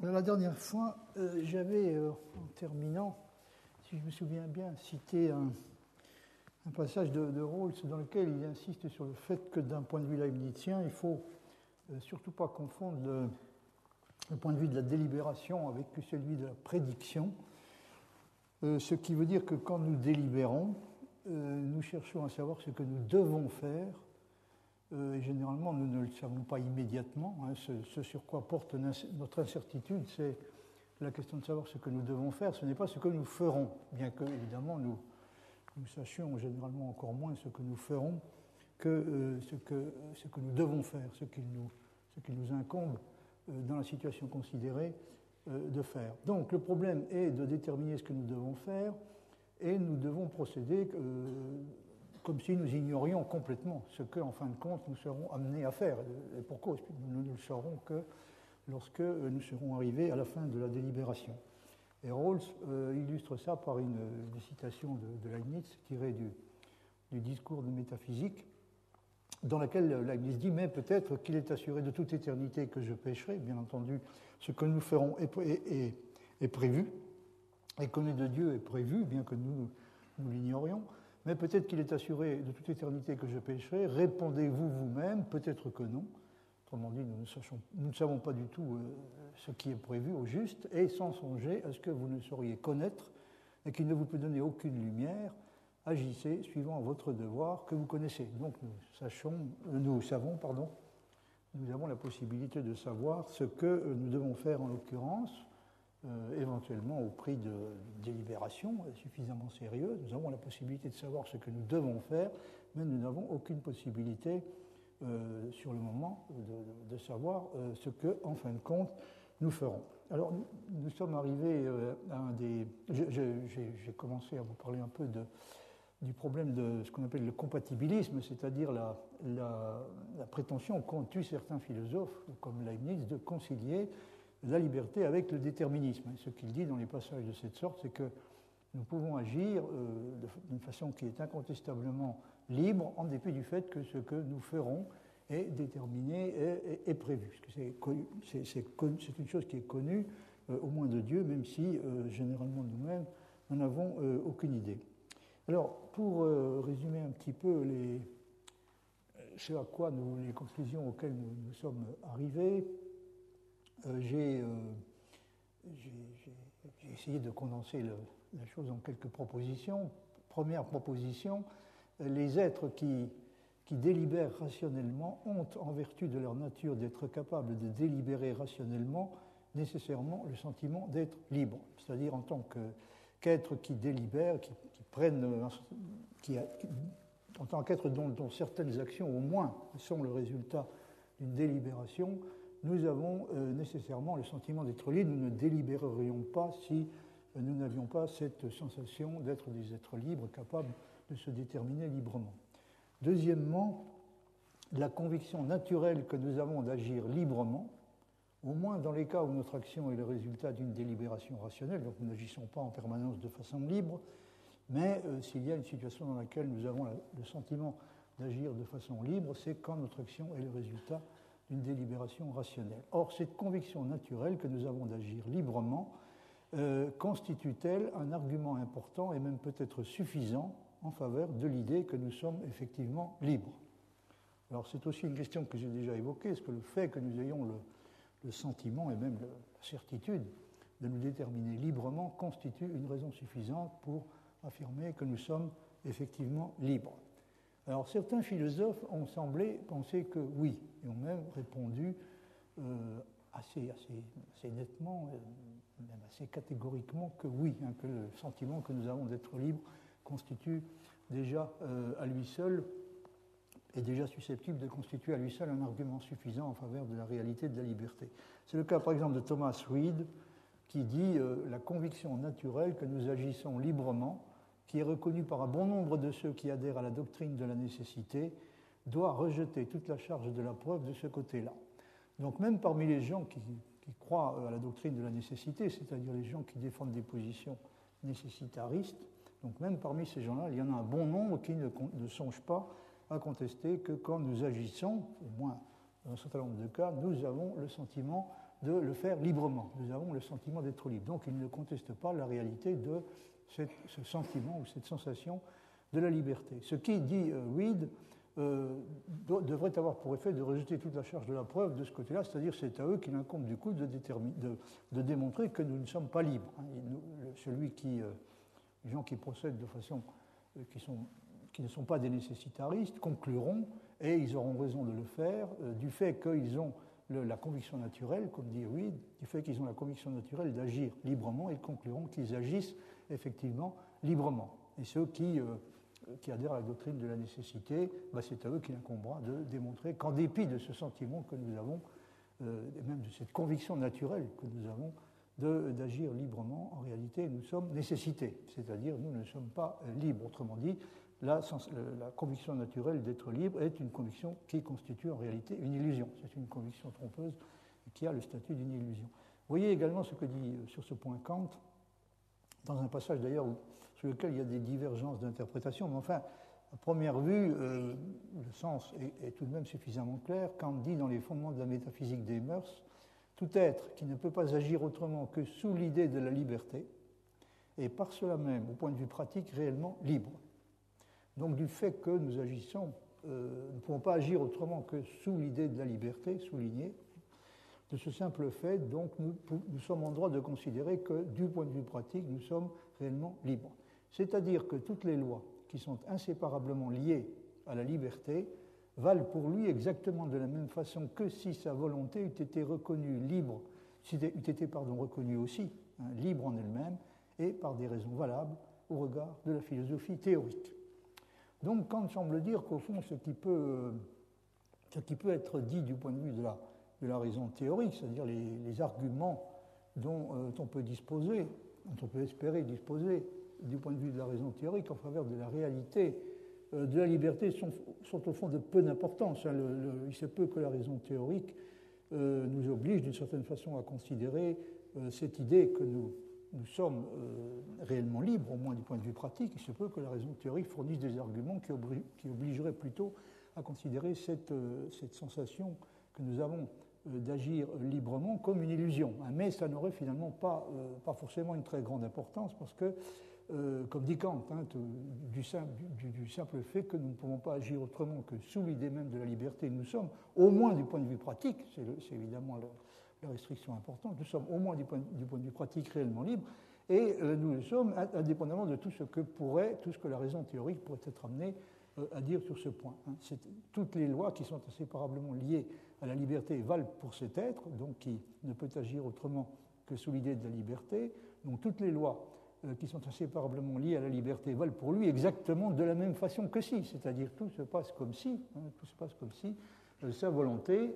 La dernière fois, j'avais, en terminant, si je me souviens bien, cité un passage de Rawls dans lequel il insiste sur le fait que d'un point de vue leibnizien, il ne faut surtout pas confondre le point de vue de la délibération avec celui de la prédiction, ce qui veut dire que quand nous délibérons, nous cherchons à savoir ce que nous devons faire. Et généralement, nous ne le savons pas immédiatement. Ce sur quoi porte notre incertitude, c'est la question de savoir ce que nous devons faire. Ce n'est pas ce que nous ferons, bien que, évidemment, nous sachions généralement encore moins ce que nous ferons que ce que nous devons faire, ce qu'il nous incombe dans la situation considérée de faire. Donc, le problème est de déterminer ce que nous devons faire, et nous devons procéder comme si nous ignorions complètement ce que, en fin de compte, nous serons amenés à faire. Et pour cause, nous ne le saurons que lorsque nous serons arrivés à la fin de la délibération. Et Rawls illustre ça par une citation de Leibniz tirée du discours de métaphysique, dans laquelle Leibniz dit « Mais peut-être qu'il est assuré de toute éternité que je pécherai. » Bien entendu, ce que nous ferons est prévu, et connaît de Dieu est prévu, bien que nous l'ignorions. Mais peut-être qu'il est assuré de toute éternité que je pécherai. Répondez-vous vous-même, peut-être que non. Autrement dit, nous ne savons pas du tout ce qui est prévu au juste, et sans songer à ce que vous ne sauriez connaître et qu'il ne vous peut donner aucune lumière, agissez suivant votre devoir que vous connaissez. Donc nous avons la possibilité de savoir ce que nous devons faire en l'occurrence, éventuellement au prix de délibération suffisamment sérieuse. Nous avons la possibilité de savoir ce que nous devons faire, mais nous n'avons aucune possibilité sur le moment de savoir ce que, en fin de compte, nous ferons. Alors, nous sommes arrivés à un des... J'ai commencé à vous parler un peu du problème de ce qu'on appelle le compatibilisme, c'est-à-dire la prétention qu'ont eu certains philosophes, comme Leibniz, de concilier la liberté avec le déterminisme. Et ce qu'il dit dans les passages de cette sorte, c'est que nous pouvons agir d'une façon qui est incontestablement libre, en dépit du fait que ce que nous ferons est déterminé et prévu. C'est une chose qui est connue, au moins de Dieu, même si généralement nous-mêmes n'en avons aucune idée. Alors, pour résumer un petit peu les conclusions auxquelles nous sommes arrivés, j'ai essayé de condenser la chose en quelques propositions. Première proposition, les êtres qui délibèrent rationnellement ont, en vertu de leur nature d'être capables de délibérer rationnellement, nécessairement le sentiment d'être libres. C'est-à-dire en tant qu'êtres qui délibèrent, en tant qu'êtres dont certaines actions au moins sont le résultat d'une délibération, nous avons nécessairement le sentiment d'être libres. Nous ne délibérerions pas si nous n'avions pas cette sensation d'être des êtres libres, capables de se déterminer librement. Deuxièmement, la conviction naturelle que nous avons d'agir librement, au moins dans les cas où notre action est le résultat d'une délibération rationnelle, donc nous n'agissons pas en permanence de façon libre, mais s'il y a une situation dans laquelle nous avons le sentiment d'agir de façon libre, c'est quand notre action est le résultat d'une délibération rationnelle. Or, cette conviction naturelle que nous avons d'agir librement constitue-t-elle un argument important et même peut-être suffisant en faveur de l'idée que nous sommes effectivement libres? Alors, c'est aussi une question que j'ai déjà évoquée. Est-ce que le fait que nous ayons le sentiment et même la certitude de nous déterminer librement constitue une raison suffisante pour affirmer que nous sommes effectivement libres? Alors, certains philosophes ont semblé penser que oui, et ont même répondu assez nettement, même assez catégoriquement que oui, que le sentiment que nous avons d'être libres constitue déjà à lui seul, est déjà susceptible de constituer à lui seul un argument suffisant en faveur de la réalité de la liberté. C'est le cas, par exemple, de Thomas Reid, qui dit la conviction naturelle que nous agissons librement, qui est reconnue par un bon nombre de ceux qui adhèrent à la doctrine de la nécessité, doit rejeter toute la charge de la preuve de ce côté-là. Donc même parmi les gens qui croient à la doctrine de la nécessité, c'est-à-dire les gens qui défendent des positions nécessitaristes, donc même parmi ces gens-là, il y en a un bon nombre qui ne songent pas à contester que quand nous agissons, au moins dans un certain nombre de cas, nous avons le sentiment de le faire librement. Nous avons le sentiment d'être libre. Donc il ne conteste pas la réalité de ce sentiment ou cette sensation de la liberté. Ce qui, dit Reed, devrait avoir pour effet de rejeter toute la charge de la preuve de ce côté-là, c'est-à-dire c'est à eux qu'il incombe du coup de démontrer que nous ne sommes pas libres. Les gens qui procèdent de façon qui ne sont pas des nécessitaristes concluront, et ils auront raison de le faire, du fait qu'ils ont la conviction naturelle, comme dit Reed, du fait qu'ils ont la conviction naturelle d'agir librement, ils concluront qu'ils agissent effectivement librement. Et ceux qui adhèrent à la doctrine de la nécessité, c'est à eux qu'il incombera de démontrer qu'en dépit de ce sentiment que nous avons, et même de cette conviction naturelle que nous avons d'agir librement, en réalité nous sommes nécessités, c'est-à-dire nous ne sommes pas libres. Autrement dit, la conviction naturelle d'être libre est une conviction qui constitue en réalité une illusion. C'est une conviction trompeuse qui a le statut d'une illusion. Vous voyez également ce que dit sur ce point Kant, dans un passage d'ailleurs sur lequel il y a des divergences d'interprétation, mais enfin, à première vue, le sens est tout de même suffisamment clair. Kant dit dans les fondements de la métaphysique des mœurs, tout être qui ne peut pas agir autrement que sous l'idée de la liberté est par cela même, au point de vue pratique, réellement libre. Donc du fait que nous agissons, nous ne pouvons pas agir autrement que sous l'idée de la liberté, soulignée, de ce simple fait, donc nous sommes en droit de considérer que du point de vue pratique, nous sommes réellement libres. C'est-à-dire que toutes les lois qui sont inséparablement liées à la liberté valent pour lui exactement de la même façon que si sa volonté eût été reconnue libre, reconnue aussi, libre en elle-même, et par des raisons valables au regard de la philosophie théorique. Donc Kant semble dire qu'au fond, ce qui peut être dit du point de vue de la raison théorique, c'est-à-dire les arguments dont on peut disposer, dont on peut espérer disposer du point de vue de la raison théorique en faveur de la réalité de la liberté sont au fond de peu d'importance. Il se peut que la raison théorique nous oblige d'une certaine façon à considérer cette idée que nous sommes réellement libres, au moins du point de vue pratique. Il se peut que la raison théorique fournisse des arguments qui obligeraient plutôt à considérer cette sensation que nous avons d'agir librement comme une illusion. Mais ça n'aurait finalement pas forcément une très grande importance parce que, comme dit Kant, du simple fait que nous ne pouvons pas agir autrement que sous l'idée même de la liberté, nous sommes, au moins du point de vue pratique, c'est évidemment la restriction importante, nous sommes au moins du point de vue pratique réellement libres, et nous le sommes indépendamment de tout ce que la raison théorique pourrait être amenée à dire sur ce point. Toutes les lois qui sont inséparablement liées à la liberté valent pour cet être, donc qui ne peut agir autrement que sous l'idée de la liberté. Donc toutes les lois qui sont inséparablement liées à la liberté valent pour lui exactement de la même façon que si, c'est-à-dire tout se passe comme si sa volonté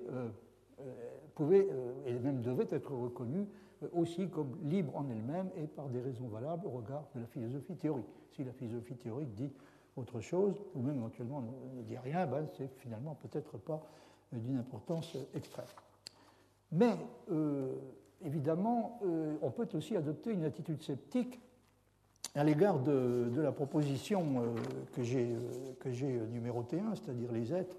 pouvait et même devait être reconnue aussi comme libre en elle-même et par des raisons valables au regard de la philosophie théorique. Si la philosophie théorique dit autre chose, ou même éventuellement ne dit rien, c'est finalement peut-être pas d'une importance extrême. Mais évidemment, on peut aussi adopter une attitude sceptique à l'égard de la proposition que j'ai numérotée 1, c'est-à-dire les êtres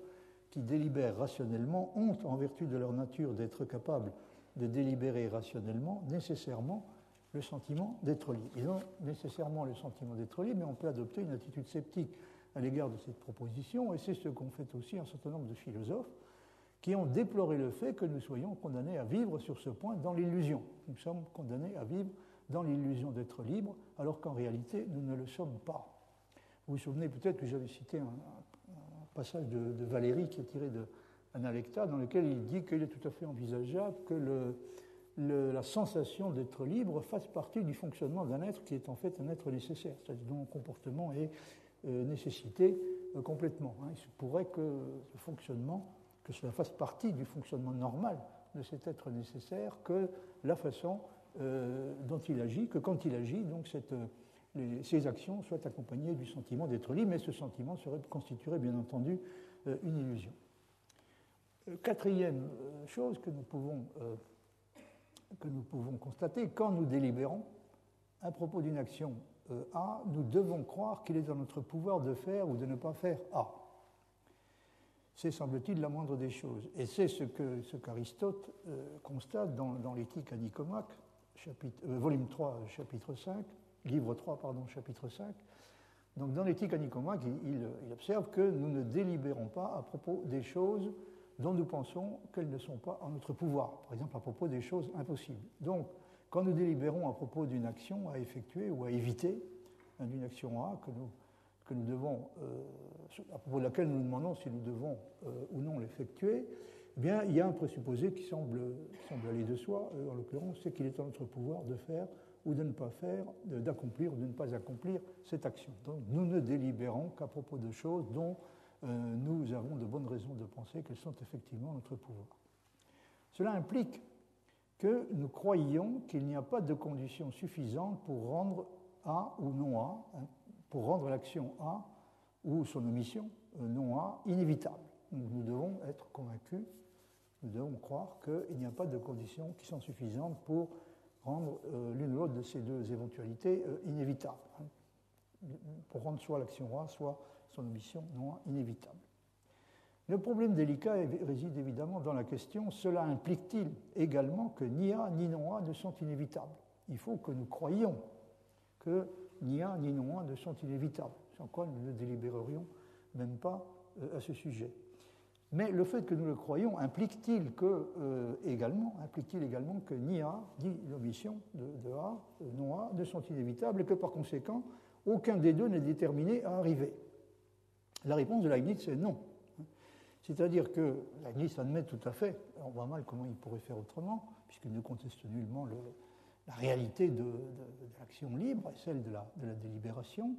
qui délibèrent rationnellement ont, en vertu de leur nature d'être capables de délibérer rationnellement, nécessairement le sentiment d'être libre. Ils ont nécessairement le sentiment d'être libre, mais on peut adopter une attitude sceptique à l'égard de cette proposition, et c'est ce qu'ont fait aussi un certain nombre de philosophes qui ont déploré le fait que nous soyons condamnés à vivre sur ce point dans l'illusion. Nous sommes condamnés à vivre dans l'illusion d'être libres, alors qu'en réalité, nous ne le sommes pas. Vous vous souvenez peut-être que j'avais cité un passage de Valéry qui est tiré de Analecta, dans lequel il dit qu'il est tout à fait envisageable que la sensation d'être libre fasse partie du fonctionnement d'un être qui est en fait un être nécessaire, c'est-à-dire dont le comportement est nécessité complètement. Il se pourrait que ce fonctionnement, que cela fasse partie du fonctionnement normal de cet être nécessaire, que la façon dont il agit, que quand il agit, donc ces actions soient accompagnées du sentiment d'être libre, mais ce sentiment constituerait bien entendu une illusion. Quatrième chose que nous pouvons constater, quand nous délibérons à propos d'une action A, nous devons croire qu'il est dans notre pouvoir de faire ou de ne pas faire A. c'est, semble-t-il, la moindre des choses. Et c'est ce qu'Aristote constate dans l'Éthique à Nicomaque, volume 3, chapitre 5, livre 3, pardon, chapitre 5. Donc dans l'Éthique à Nicomaque, il observe que nous ne délibérons pas à propos des choses dont nous pensons qu'elles ne sont pas en notre pouvoir, par exemple à propos des choses impossibles. Donc, quand nous délibérons à propos d'une action à effectuer ou à éviter, d'une action A que nous devons, à propos de laquelle nous nous demandons si nous devons ou non l'effectuer, eh bien, il y a un présupposé qui semble aller de soi, en l'occurrence, c'est qu'il est en notre pouvoir de faire ou de ne pas faire, d'accomplir ou de ne pas accomplir cette action. Donc, nous ne délibérons qu'à propos de choses dont nous avons de bonnes raisons de penser qu'elles sont effectivement notre pouvoir. Cela implique que nous croyons qu'il n'y a pas de conditions suffisantes pour rendre A ou non A, pour rendre l'action A ou son omission non A inévitable. Donc, nous devons être convaincus, nous devons croire qu'il n'y a pas de conditions qui sont suffisantes pour rendre l'une ou l'autre de ces deux éventualités inévitables, pour rendre soit l'action A, soit son omission non A inévitable. Le problème délicat réside évidemment dans la question, cela implique-t-il également que ni A ni non A ne sont inévitables? Il faut que nous croyions que ni A ni non A ne sont inévitables, sans quoi nous ne délibérerions même pas à ce sujet. Mais le fait que nous le croyons implique-t-il également que ni A ni l'omission de A, non A, ne sont inévitables et que par conséquent, aucun des deux n'est déterminé à arriver? La réponse de Leibniz est non. C'est-à-dire que Leibniz admet tout à fait, on voit mal comment il pourrait faire autrement, puisqu'il ne conteste nullement la réalité de l'action libre et celle de la délibération,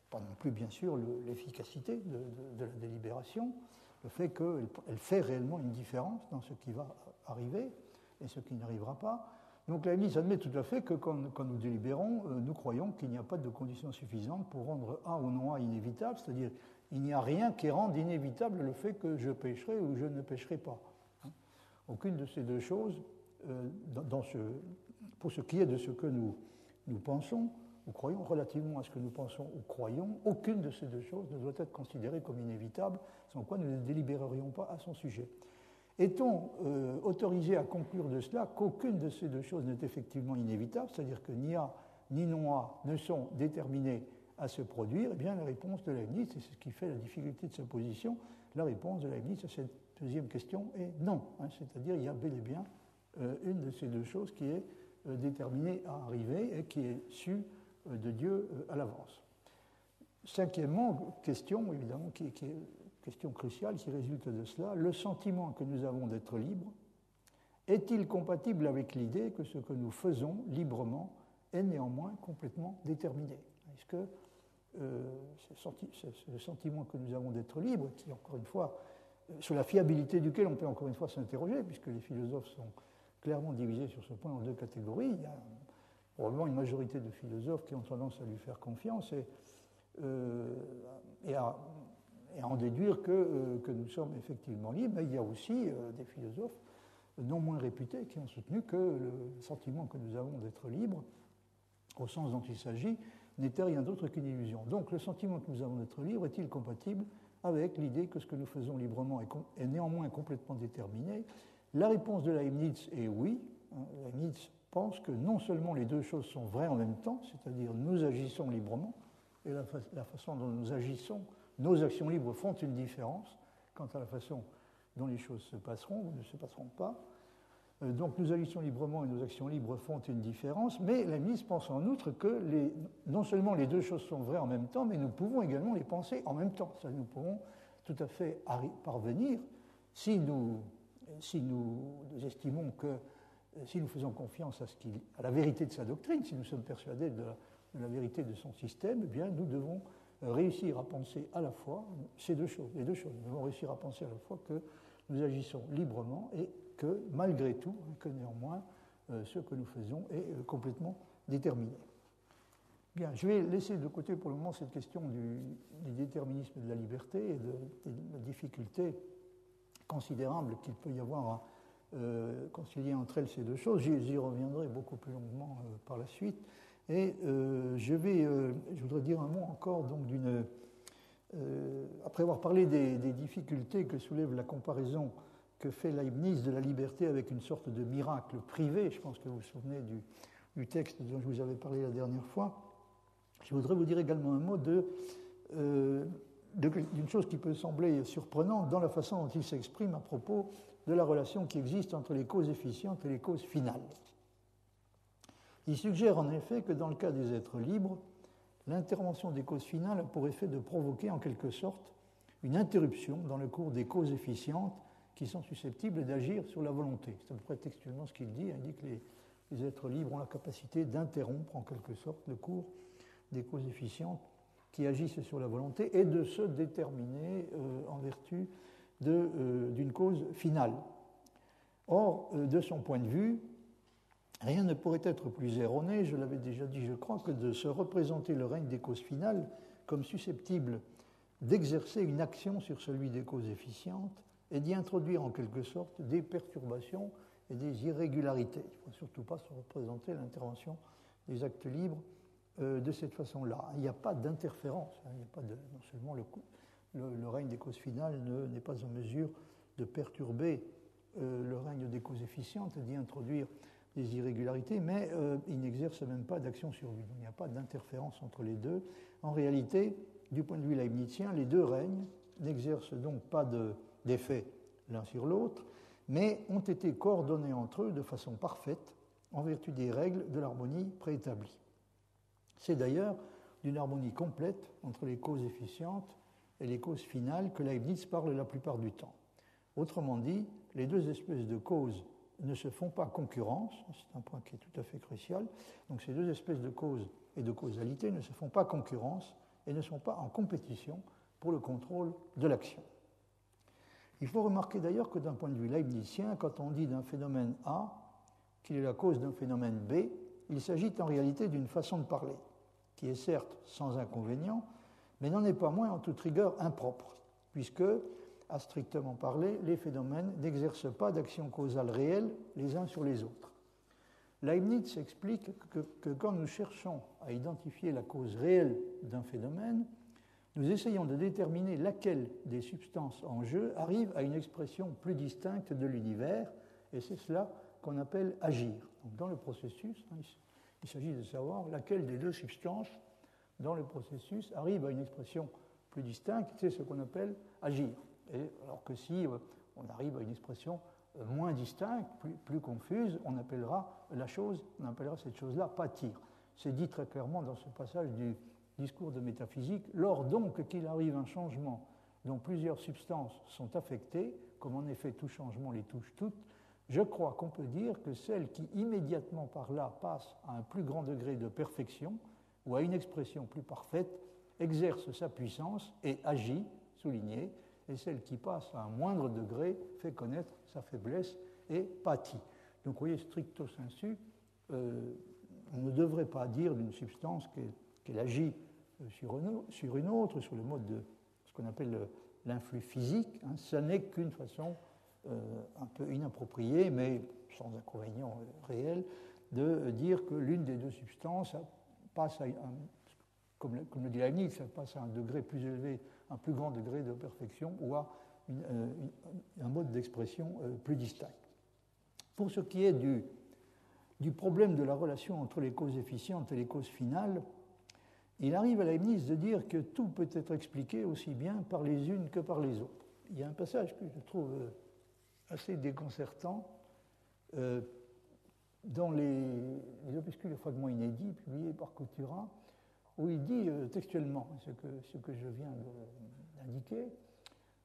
pas non plus bien sûr l'efficacité de la délibération, le fait qu'elle fait réellement une différence dans ce qui va arriver et ce qui n'arrivera pas. Donc Leibniz admet tout à fait que quand nous délibérons, nous croyons qu'il n'y a pas de conditions suffisantes pour rendre A ou non A inévitable, c'est-à-dire il n'y a rien qui rende inévitable le fait que je pécherai ou je ne pécherai pas. Aucune de ces deux choses, pour ce qui est de ce que nous pensons, nous croyons relativement à ce que nous pensons ou croyons, aucune de ces deux choses ne doit être considérée comme inévitable, sans quoi nous ne délibérerions pas à son sujet. Est-on autorisé à conclure de cela qu'aucune de ces deux choses n'est effectivement inévitable, c'est-à-dire que ni A ni non A ne sont déterminés à se produire? Eh bien, la réponse de Leibniz, et c'est ce qui fait la difficulté de sa position, la réponse de Leibniz à cette deuxième question est non. C'est-à-dire qu'il y a bel et bien une de ces deux choses qui est déterminée à arriver et qui est sûre de Dieu à l'avance. Cinquièmement, question, évidemment, qui est question cruciale qui résulte de cela, le sentiment que nous avons d'être libres est-il compatible avec l'idée que ce que nous faisons librement est néanmoins complètement déterminé? Est-ce que ce sentiment que nous avons d'être libres, qui encore une fois, sur la fiabilité duquel on peut encore une fois s'interroger, puisque les philosophes sont clairement divisés sur ce point en deux catégories, il y a probablement une majorité de philosophes qui ont tendance à lui faire confiance et à en déduire que nous sommes effectivement libres, mais il y a aussi des philosophes non moins réputés qui ont soutenu que le sentiment que nous avons d'être libres, au sens dont il s'agit, n'était rien d'autre qu'une illusion. Donc le sentiment que nous avons d'être libres est-il compatible avec l'idée que ce que nous faisons librement est néanmoins complètement déterminé? La réponse de Leibniz est oui. Leibniz pense que non seulement les deux choses sont vraies en même temps, c'est-à-dire nous agissons librement, et la façon dont nous agissons, nos actions libres font une différence quant à la façon dont les choses se passeront ou ne se passeront pas. Donc nous agissons librement et nos actions libres font une différence, mais Leibniz pense en outre que non seulement les deux choses sont vraies en même temps, mais nous pouvons également les penser en même temps. Ça, nous pouvons tout à fait parvenir, si nous estimons que, si nous faisons confiance à la vérité de sa doctrine, si nous sommes persuadés de la vérité de son système, eh bien nous devons réussir à penser à la fois ces deux choses, les deux choses. Nous devons réussir à penser à la fois que nous agissons librement et que malgré tout, que néanmoins, ce que nous faisons est complètement déterminé. Bien, je vais laisser de côté pour le moment cette question du déterminisme de la liberté et de la difficulté considérable qu'il peut y avoir à concilier entre elles ces deux choses. J'y reviendrai beaucoup plus longuement par la suite. Et je voudrais dire un mot encore donc après avoir parlé des difficultés que soulève la comparaison que fait Leibniz de la liberté avec une sorte de miracle privé, je pense que vous vous souvenez du texte dont je vous avais parlé la dernière fois, je voudrais vous dire également un mot d'une chose qui peut sembler surprenante dans la façon dont il s'exprime à propos de la relation qui existe entre les causes efficientes et les causes finales. Il suggère en effet que dans le cas des êtres libres, l'intervention des causes finales a pour effet de provoquer en quelque sorte une interruption dans le cours des causes efficientes qui sont susceptibles d'agir sur la volonté. C'est à peu près textuellement ce qu'il dit. Il dit que les êtres libres ont la capacité d'interrompre en quelque sorte le cours des causes efficientes qui agissent sur la volonté et de se déterminer en vertu d'une cause finale. Or, de son point de vue, rien ne pourrait être plus erroné, je l'avais déjà dit, je crois, que de se représenter le règne des causes finales comme susceptible d'exercer une action sur celui des causes efficientes et d'y introduire en quelque sorte des perturbations et des irrégularités. Il ne faut surtout pas se représenter l'intervention des actes libres de cette façon-là. Il n'y a pas d'interférence, il n'y a pas non seulement le règne des causes finales n'est pas en mesure de perturber le règne des causes efficientes et d'y introduire des irrégularités, mais il n'exerce même pas d'action sur lui. Il n'y a pas d'interférence entre les deux. En réalité, du point de vue leibnizien, les deux règnes n'exercent donc pas d'effet l'un sur l'autre, mais ont été coordonnés entre eux de façon parfaite en vertu des règles de l'harmonie préétablie. C'est d'ailleurs d'une harmonie complète entre les causes efficientes et les causes finales que Leibniz parle la plupart du temps. Autrement dit, les deux espèces de causes ne se font pas concurrence, c'est un point qui est tout à fait crucial, donc ces deux espèces de causes et de causalité ne se font pas concurrence et ne sont pas en compétition pour le contrôle de l'action. Il faut remarquer d'ailleurs que d'un point de vue leibnizien, quand on dit d'un phénomène A qu'il est la cause d'un phénomène B, il s'agit en réalité d'une façon de parler, qui est certes sans inconvénient, mais n'en est pas moins en toute rigueur impropre, puisque, à strictement parler, les phénomènes n'exercent pas d'action causale réelle les uns sur les autres. Leibniz explique que quand nous cherchons à identifier la cause réelle d'un phénomène, nous essayons de déterminer laquelle des substances en jeu arrive à une expression plus distincte de l'univers, et c'est cela qu'on appelle agir. Donc dans le processus, il s'agit de savoir laquelle des deux substances dans le processus arrive à une expression plus distincte, c'est ce qu'on appelle agir. Et alors que si on arrive à une expression moins distincte, plus confuse, on appellera cette chose-là pâtir. C'est dit très clairement dans ce passage du discours de métaphysique. Lors donc qu'il arrive un changement dont plusieurs substances sont affectées, comme en effet tout changement les touche toutes, je crois qu'on peut dire que celle qui immédiatement par là passe à un plus grand degré de perfection ou à une expression plus parfaite exerce sa puissance et agit, souligné, et celle qui passe à un moindre degré fait connaître sa faiblesse et pâtit. Donc vous voyez, stricto sensu, on ne devrait pas dire d'une substance qu'elle agit sur une autre, sur le mode de ce qu'on appelle l'influx physique. Ça n'est qu'une façon un peu inappropriée, mais sans inconvénient réel, de dire que l'une des deux substances passe à comme le dit Leibniz, ça passe à un degré plus élevé, un plus grand degré de perfection ou à un mode d'expression plus distinct. Pour ce qui est du problème de la relation entre les causes efficientes et les causes finales, il arrive à Leibniz de dire que tout peut être expliqué aussi bien par les unes que par les autres. Il y a un passage que je trouve assez déconcertant dans les opuscules et fragments inédits publiés par Couturat, où il dit textuellement ce que je viens d'indiquer,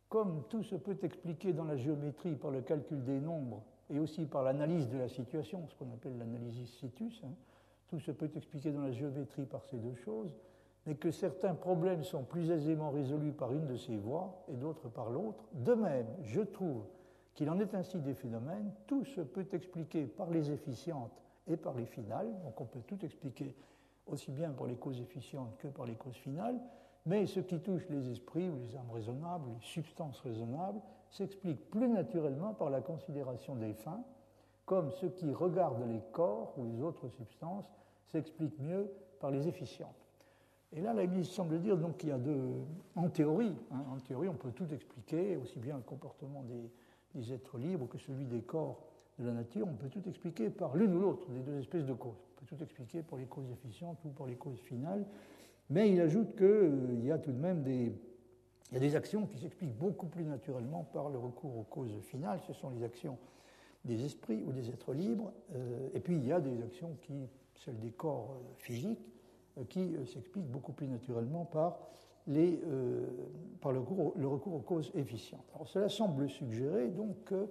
comme tout se peut expliquer dans la géométrie par le calcul des nombres et aussi par l'analyse de la situation, ce qu'on appelle l'analysis situs, tout se peut expliquer dans la géométrie par ces deux choses, mais que certains problèmes sont plus aisément résolus par une de ces voies et d'autres par l'autre. De même, je trouve qu'il en est ainsi des phénomènes, tout se peut expliquer par les efficientes et par les finales, donc on peut tout expliquer aussi bien par les causes efficientes que par les causes finales, mais ce qui touche les esprits ou les âmes raisonnables, les substances raisonnables, s'explique plus naturellement par la considération des fins, comme ce qui regarde les corps ou les autres substances s'explique mieux par les efficientes. Et là, Leibniz semble dire donc, qu'il y a en théorie, on peut tout expliquer, aussi bien le comportement des êtres libres que celui des corps de la nature, on peut tout expliquer par l'une ou l'autre des deux espèces de causes. On peut tout expliquer pour les causes efficientes ou pour les causes finales, mais il ajoute qu'il y a tout de même des actions qui s'expliquent beaucoup plus naturellement par le recours aux causes finales, ce sont les actions des esprits ou des êtres libres, et puis il y a des actions celles des corps physiques, qui s'expliquent beaucoup plus naturellement par le recours aux causes efficientes. Alors cela semble suggérer donc que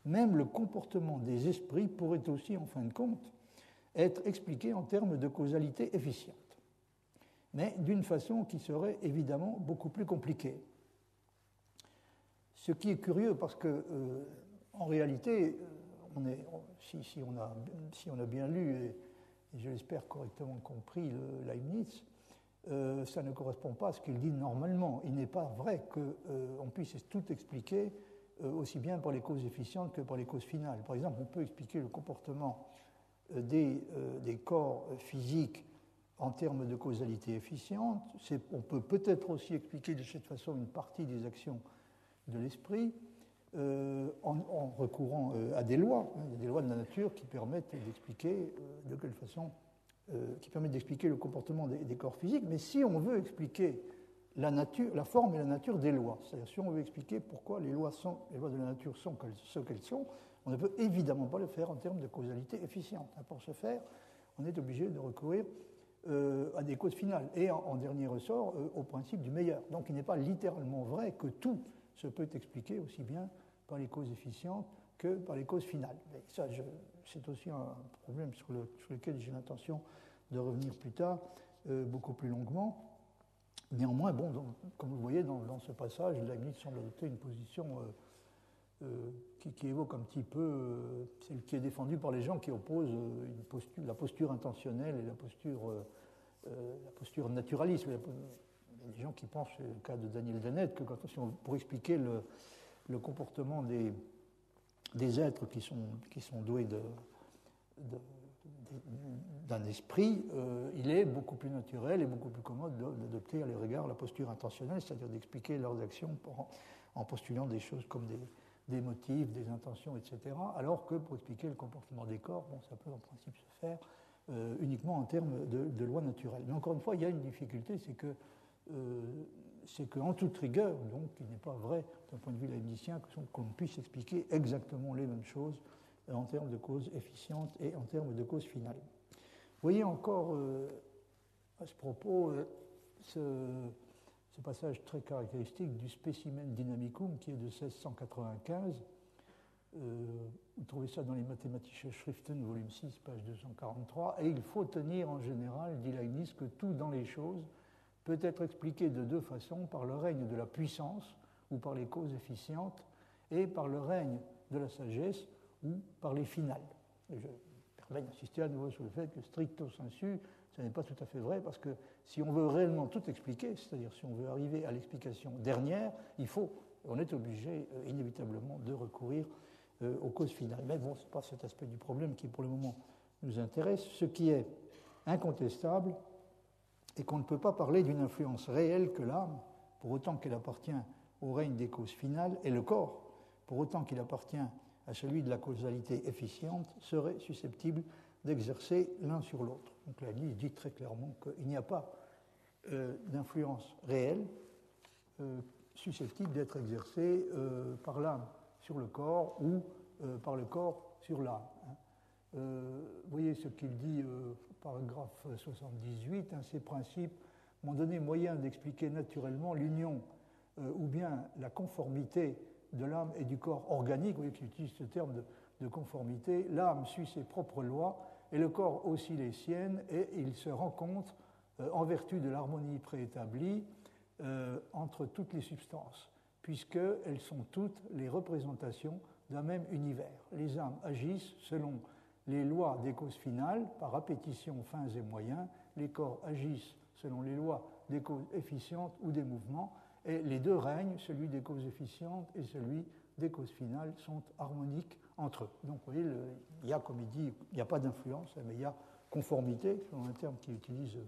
même le comportement des esprits pourrait aussi, en fin de compte, être expliqué en termes de causalité efficiente, mais d'une façon qui serait évidemment beaucoup plus compliquée. Ce qui est curieux parce que, en réalité, si on a bien lu et je l'espère correctement compris le Leibniz, ça ne correspond pas à ce qu'il dit normalement. Il n'est pas vrai qu'on puisse tout expliquer aussi bien par les causes efficientes que par les causes finales. Par exemple, on peut expliquer le comportement des corps physiques en termes de causalité efficiente. On peut peut-être aussi expliquer de cette façon une partie des actions de l'esprit en recourant à des lois, des lois de la nature qui permettent d'expliquer de quelle façon, qui permettent d'expliquer le comportement des corps physiques. Mais si on veut expliquer la forme et la nature des lois, c'est-à-dire si on veut expliquer pourquoi les lois de la nature sont ce qu'elles sont, on ne peut évidemment pas le faire en termes de causalité efficiente. Pour ce faire, on est obligé de recourir à des causes finales et en dernier ressort au principe du meilleur. Donc il n'est pas littéralement vrai que tout se peut expliquer aussi bien par les causes efficientes que par les causes finales. Mais ça, c'est aussi un problème sur lequel j'ai l'intention de revenir plus tard, beaucoup plus longuement. Néanmoins, bon, comme vous voyez dans ce passage, Leibniz semble adopter une position qui évoque un petit peu celle qui est défendue par les gens qui opposent la posture intentionnelle et la posture naturaliste. Il y a des gens qui pensent, c'est le cas de Daniel Dennett, que pour expliquer le comportement des êtres qui sont doués d'un esprit, il est beaucoup plus naturel et beaucoup plus commode d'adopter à leur égard la posture intentionnelle, c'est-à-dire d'expliquer leurs actions en postulant des choses comme des motifs, des intentions, etc., alors que pour expliquer le comportement des corps, bon, ça peut en principe se faire uniquement en termes de lois naturelles. Mais encore une fois, il y a une difficulté, c'est qu'en toute rigueur, donc, il n'est pas vrai, d'un point de vue leibnizien, qu'on puisse expliquer exactement les mêmes choses en termes de causes efficientes et en termes de causes finales. Vous voyez encore à ce propos ce passage très caractéristique du Specimen Dynamicum qui est de 1695. Vous trouvez ça dans les Mathematische Schriften, volume 6, page 243. Et il faut tenir en général, dit Leibniz, que tout dans les choses peut être expliqué de deux façons, par le règne de la puissance ou par les causes efficientes, et par le règne de la sagesse ou par les finales. Et je permets d'insister à nouveau sur le fait que stricto sensu, ce n'est pas tout à fait vrai, parce que si on veut réellement tout expliquer, c'est-à-dire si on veut arriver à l'explication dernière, on est obligé inévitablement de recourir aux causes finales. Mais bon, ce n'est pas cet aspect du problème qui pour le moment nous intéresse. Ce qui est incontestable est qu'on ne peut pas parler d'une influence réelle que l'âme, pour autant qu'elle appartient au règne des causes finales, et le corps, pour autant qu'il appartient à celui de la causalité efficiente, serait susceptible d'exercer l'un sur l'autre. Donc Leibniz dit très clairement qu'il n'y a pas d'influence réelle susceptible d'être exercée par l'âme sur le corps ou par le corps sur l'âme. Vous voyez ce qu'il dit au paragraphe 78, ces principes m'ont donné moyen d'expliquer naturellement l'union ou bien la conformité de l'âme et du corps organique. Vous voyez qu'il utilise ce terme de conformité. L'âme suit ses propres lois et le corps aussi les siennes, et il se rencontre en vertu de l'harmonie préétablie entre toutes les substances, puisqu'elles sont toutes les représentations d'un même univers. Les âmes agissent selon les lois des causes finales, par répétition, fins et moyens. Les corps agissent selon les lois des causes efficientes ou des mouvements, et les deux règnes, celui des causes efficientes et celui des causes finales, sont harmoniques entre eux. Donc vous voyez, il y a, comme il dit, il n'y a pas d'influence, mais il y a conformité, selon un terme qu'il utilise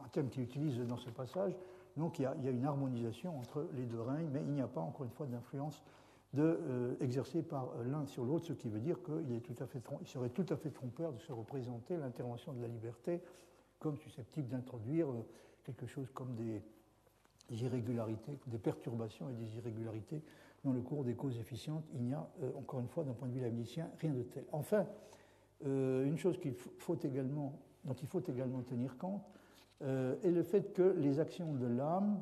un terme qu'il utilise dans ce passage. Donc il y a une harmonisation entre les deux règnes, mais il n'y a pas, encore une fois, d'influence exercée par l'un sur l'autre, ce qui veut dire qu'il serait tout à fait trompeur de se représenter l'intervention de la liberté comme susceptible d'introduire quelque chose comme des irrégularités, des perturbations et des irrégularités dans le cours des causes efficientes. Il n'y a, encore une fois, d'un point de vue leibnizien, rien de tel. Enfin, une chose dont il faut également tenir compte est le fait que les actions de l'âme,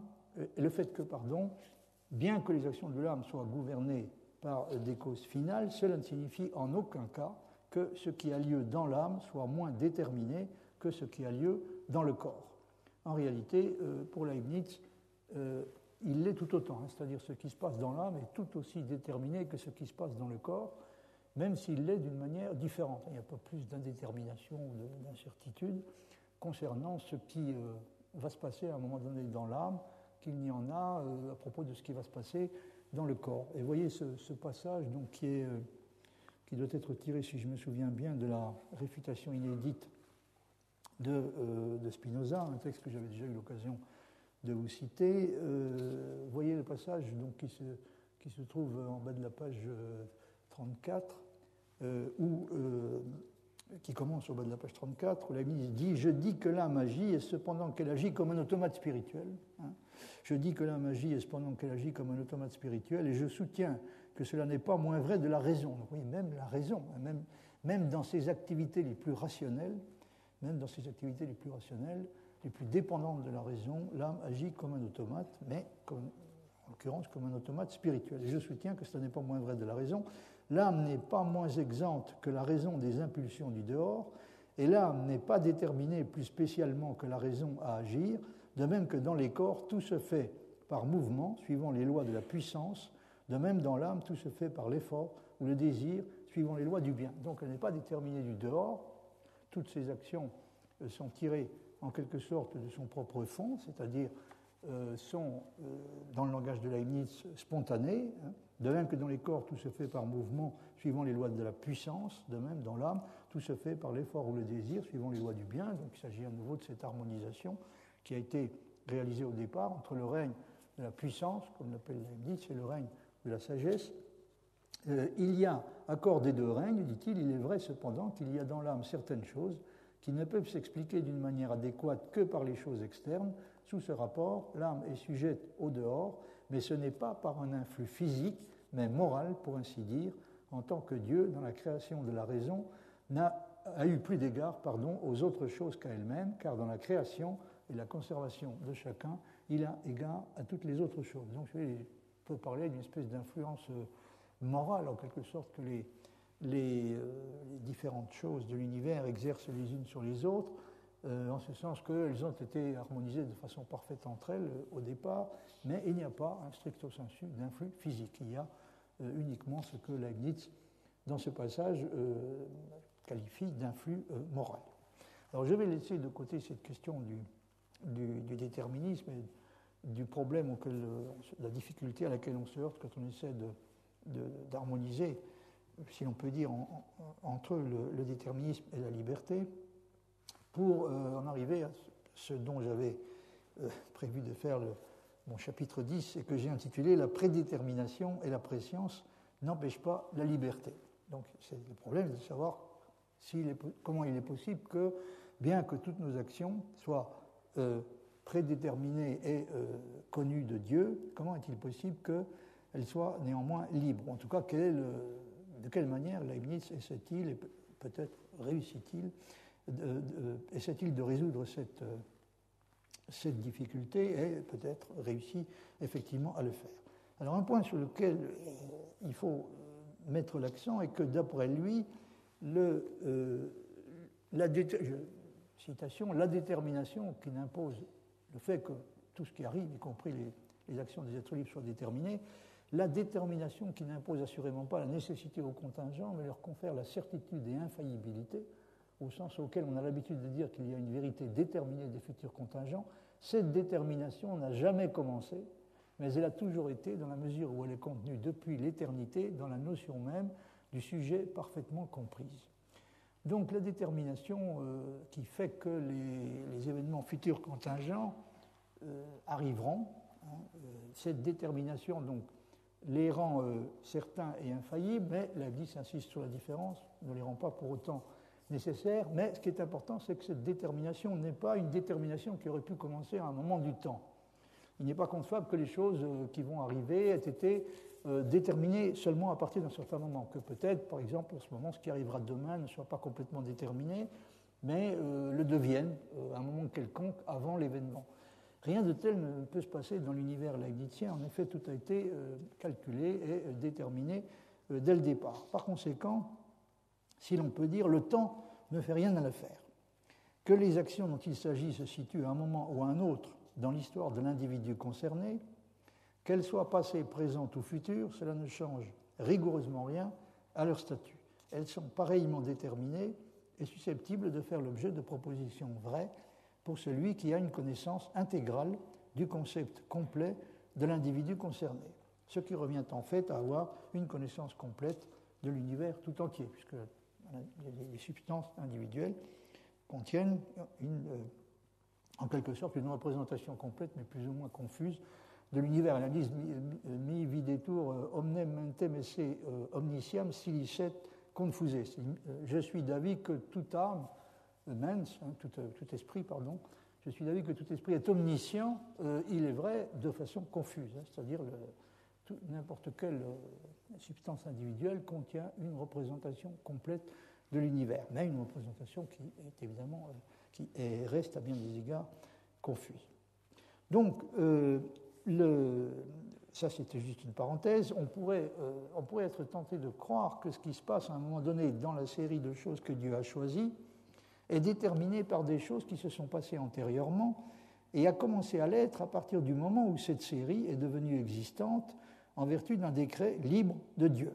bien que les actions de l'âme soient gouvernées par des causes finales, cela ne signifie en aucun cas que ce qui a lieu dans l'âme soit moins déterminé que ce qui a lieu dans le corps. En réalité, pour Leibniz, il l'est tout autant, c'est-à-dire ce qui se passe dans l'âme est tout aussi déterminé que ce qui se passe dans le corps, même s'il l'est d'une manière différente. Il n'y a pas plus d'indétermination ou d'incertitude concernant ce qui va se passer à un moment donné dans l'âme qu'il n'y en a à propos de ce qui va se passer dans le corps. Et vous voyez ce passage donc, qui doit être tiré, si je me souviens bien, de la réfutation inédite de Spinoza, un texte que j'avais déjà eu l'occasion de vous citer. Vous voyez le passage donc, qui se trouve en bas de la page 34, qui commence au bas de la page 34, où Leibniz dit « Je dis que l'âme agit, et cependant qu'elle agit comme un automate spirituel. Je dis que l'âme agit, et cependant qu'elle agit comme un automate spirituel, et je soutiens que cela n'est pas moins vrai de la raison. » Donc oui, même la raison, même dans ses activités les plus rationnelles, les plus dépendantes de la raison, l'âme agit comme un automate, mais en l'occurrence comme un automate spirituel. Et je soutiens que ce n'est pas moins vrai de la raison. L'âme n'est pas moins exempte que la raison des impulsions du dehors, et l'âme n'est pas déterminée plus spécialement que la raison à agir, de même que dans les corps, tout se fait par mouvement, suivant les lois de la puissance, de même dans l'âme, tout se fait par l'effort ou le désir, suivant les lois du bien. Donc elle n'est pas déterminée du dehors, toutes ses actions sont tirées en quelque sorte de son propre fond, c'est-à-dire sont, dans le langage de Leibniz, spontanées, de même que dans les corps, tout se fait par mouvement, suivant les lois de la puissance, de même dans l'âme, tout se fait par l'effort ou le désir, suivant les lois du bien. Donc il s'agit à nouveau de cette harmonisation qui a été réalisée au départ entre le règne de la puissance, comme l'appelle Leibniz, et le règne de la sagesse. Il y a accord des deux règnes, dit-il, il est vrai cependant qu'il y a dans l'âme certaines choses qui ne peuvent s'expliquer d'une manière adéquate que par les choses externes. Sous ce rapport, l'âme est sujette au dehors, mais ce n'est pas par un influx physique, mais moral, pour ainsi dire, en tant que Dieu, dans la création de la raison, a eu plus d'égard aux autres choses qu'à elle-même, car dans la création et la conservation de chacun, il a égard à toutes les autres choses. Donc, on peut parler d'une espèce d'influence morale, en quelque sorte, que les différentes choses de l'univers exercent les unes sur les autres, en ce sens qu'elles ont été harmonisées de façon parfaite entre elles au départ, mais il n'y a pas un stricto sensu d'influx physique. Il y a uniquement ce que Leibniz, dans ce passage, qualifie d'influx moral. Alors je vais laisser de côté cette question du déterminisme et du problème la difficulté à laquelle on se heurte quand on essaie d'harmoniser, si l'on peut dire, entre le déterminisme et la liberté, pour en arriver à ce dont j'avais prévu de faire mon chapitre 10 et que j'ai intitulé « La prédétermination et la préscience n'empêchent pas la liberté ». Donc le problème est de savoir comment il est possible que, bien que toutes nos actions soient prédéterminées et connues de Dieu, comment est-il possible qu'elles soient néanmoins libres? En tout cas, de quelle manière Leibniz essaie-t-il, et peut-être réussit-il, essaie-t-il de résoudre cette difficulté et peut-être réussit effectivement à le faire. Alors un point sur lequel il faut mettre l'accent est que d'après lui, la détermination qui impose le fait que tout ce qui arrive, y compris les actions des êtres libres, soient déterminées, la détermination qui n'impose assurément pas la nécessité aux contingents, mais leur confère la certitude et infaillibilité, au sens auquel on a l'habitude de dire qu'il y a une vérité déterminée des futurs contingents. Cette détermination n'a jamais commencé, mais elle a toujours été, dans la mesure où elle est contenue depuis l'éternité, dans la notion même du sujet parfaitement comprise. Donc la détermination qui fait que les événements futurs contingents arriveront, hein, cette détermination donc, les rend certains et infaillibles, mais Leibniz insiste sur la différence, ne les rend pas pour autant nécessaires, mais ce qui est important, c'est que cette détermination n'est pas une détermination qui aurait pu commencer à un moment du temps. Il n'est pas concevable que les choses qui vont arriver aient été déterminées seulement à partir d'un certain moment, que peut-être, par exemple, en ce moment, ce qui arrivera demain ne soit pas complètement déterminé, mais le devienne à un moment quelconque avant l'événement. Rien de tel ne peut se passer dans l'univers leibnizien. En effet, tout a été calculé et déterminé dès le départ. Par conséquent, si l'on peut dire, le temps ne fait rien à l'affaire. Que les actions dont il s'agit se situent à un moment ou à un autre dans l'histoire de l'individu concerné, qu'elles soient passées, présentes ou futures, cela ne change rigoureusement rien à leur statut. Elles sont pareillement déterminées et susceptibles de faire l'objet de propositions vraies pour celui qui a une connaissance intégrale du concept complet de l'individu concerné, ce qui revient en fait à avoir une connaissance complète de l'univers tout entier, puisque les substances individuelles contiennent en quelque sorte une représentation complète, mais plus ou moins confuse, de l'univers. Elle dit mi videtur omnem mentem esse omnisciam silicet confuse. Je suis d'avis que toute âme, mens, tout esprit, pardon, je suis d'avis que tout esprit est omniscient, il est vrai, de façon confuse, c'est-à-dire n'importe quelle substance individuelle contient une représentation complète de l'univers, mais une représentation qui est évidemment, reste à bien des égards confuse. Donc, ça c'était juste une parenthèse, on pourrait être tenté de croire que ce qui se passe à un moment donné dans la série de choses que Dieu a choisies est déterminé par des choses qui se sont passées antérieurement et a commencé à l'être à partir du moment où cette série est devenue existante en vertu d'un décret libre de Dieu.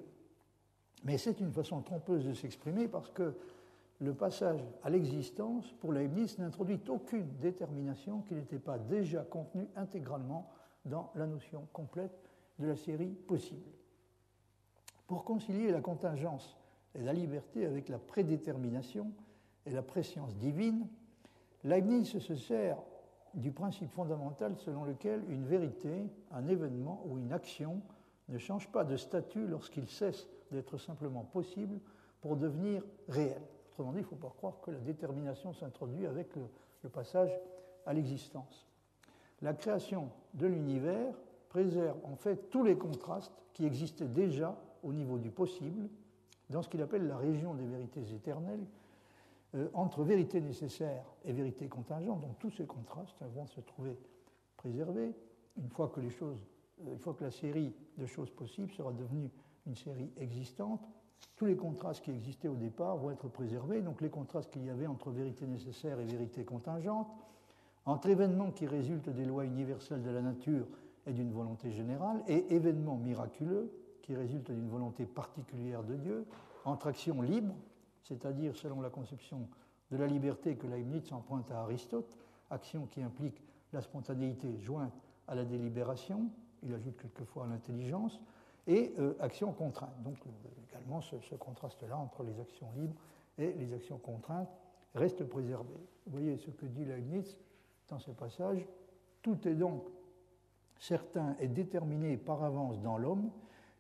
Mais c'est une façon trompeuse de s'exprimer parce que le passage à l'existence, pour Leibniz, n'introduit aucune détermination qui n'était pas déjà contenue intégralement dans la notion complète de la série possible. Pour concilier la contingence et la liberté avec la prédétermination et la préscience divine, Leibniz se sert du principe fondamental selon lequel une vérité, un événement ou une action ne change pas de statut lorsqu'il cesse d'être simplement possible pour devenir réel. Autrement dit, il ne faut pas croire que la détermination s'introduit avec le passage à l'existence. La création de l'univers préserve en fait tous les contrastes qui existaient déjà au niveau du possible, dans ce qu'il appelle la région des vérités éternelles, entre vérité nécessaire et vérité contingente. Donc tous ces contrastes vont se trouver préservés une fois que la série de choses possibles sera devenue une série existante. Tous les contrastes qui existaient au départ vont être préservés, donc les contrastes qu'il y avait entre vérité nécessaire et vérité contingente, entre événements qui résultent des lois universelles de la nature et d'une volonté générale, et événements miraculeux qui résultent d'une volonté particulière de Dieu, entre actions libres, c'est-à-dire selon la conception de la liberté que Leibniz emprunte à Aristote, action qui implique la spontanéité jointe à la délibération, il ajoute quelquefois à l'intelligence, et actions contraintes. Donc également ce contraste-là entre les actions libres et les actions contraintes reste préservé. Vous voyez ce que dit Leibniz dans ce passage, tout est donc certain et déterminé par avance dans l'homme,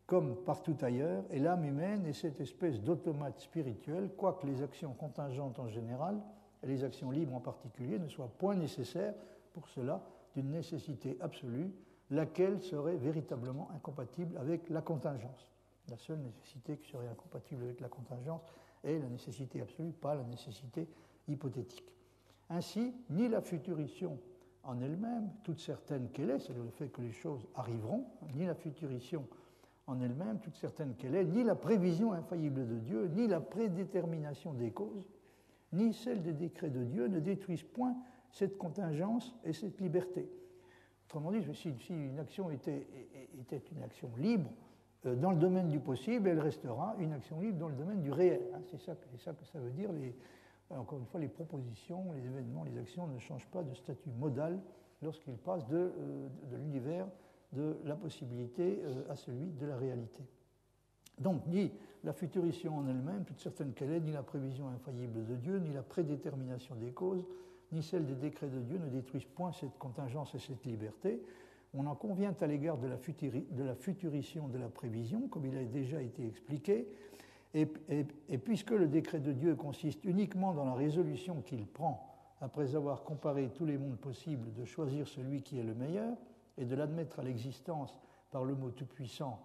comme partout ailleurs, et l'âme humaine est cette espèce d'automate spirituel, quoique les actions contingentes en général et les actions libres en particulier ne soient point nécessaires pour cela d'une nécessité absolue, laquelle serait véritablement incompatible avec la contingence. La seule nécessité qui serait incompatible avec la contingence est la nécessité absolue, pas la nécessité hypothétique. Ainsi, ni la futurition en elle-même, toute certaine qu'elle est, c'est-à-dire le fait que les choses arriveront, ni la futurition en elle-même, toute certaine qu'elle est, ni la prévision infaillible de Dieu, ni la prédétermination des causes, ni celle des décrets de Dieu ne détruisent point cette contingence et cette liberté. Autrement dit, si une action était une action libre dans le domaine du possible, elle restera une action libre dans le domaine du réel. C'est ça que ça veut dire. Encore une fois, les propositions, les événements, les actions ne changent pas de statut modal lorsqu'ils passent de l'univers de la possibilité à celui de la réalité. Donc, ni la futurition en elle-même, toute certaine qu'elle est, ni la prévision infaillible de Dieu, ni la prédétermination des causes, ni celle des décrets de Dieu ne détruisent point cette contingence et cette liberté. On en convient à l'égard de la futurition de la prévision, comme il a déjà été expliqué, et puisque le décret de Dieu consiste uniquement dans la résolution qu'il prend, après avoir comparé tous les mondes possibles, de choisir celui qui est le meilleur et de l'admettre à l'existence par le mot tout-puissant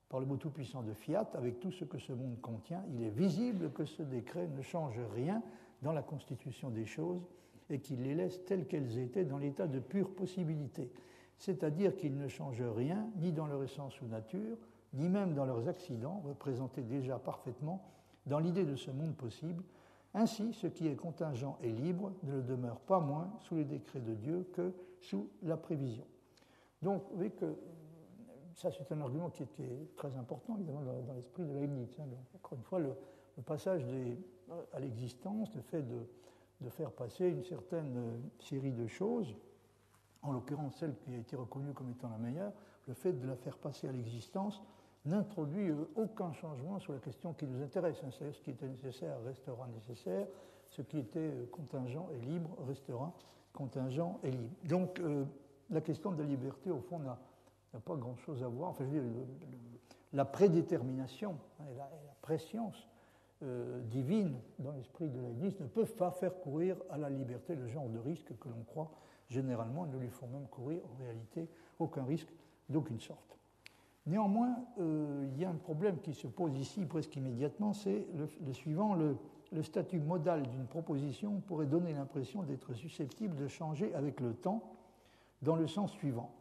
de fiat, avec tout ce que ce monde contient, il est visible que ce décret ne change rien dans la constitution des choses et qu'il les laisse telles qu'elles étaient dans l'état de pure possibilité, c'est-à-dire qu'il ne change rien ni dans leur essence ou nature, ni même dans leurs accidents, représentés déjà parfaitement dans l'idée de ce monde possible. Ainsi, ce qui est contingent et libre ne le demeure pas moins sous les décrets de Dieu que sous la prévision. Donc, vous voyez que ça, c'est un argument qui est très important, évidemment, dans l'esprit de Leibniz. Donc, encore une fois, le passage à l'existence, le fait de faire passer une certaine série de choses, en l'occurrence celle qui a été reconnue comme étant la meilleure, le fait de la faire passer à l'existence n'introduit aucun changement sur la question qui nous intéresse. C'est-à-dire ce qui était nécessaire restera nécessaire, ce qui était contingent et libre restera contingent et libre. Donc la question de la liberté, au fond, n'a pas grand-chose à voir. Enfin, je veux dire, la prédétermination et la préscience divine dans l'esprit de Leibniz ne peuvent pas faire courir à la liberté le genre de risque que l'on croit généralement, ne lui font même courir en réalité aucun risque d'aucune sorte. Néanmoins, il y a un problème qui se pose ici presque immédiatement, c'est le suivant. Le statut modal d'une proposition pourrait donner l'impression d'être susceptible de changer avec le temps dans le sens suivant.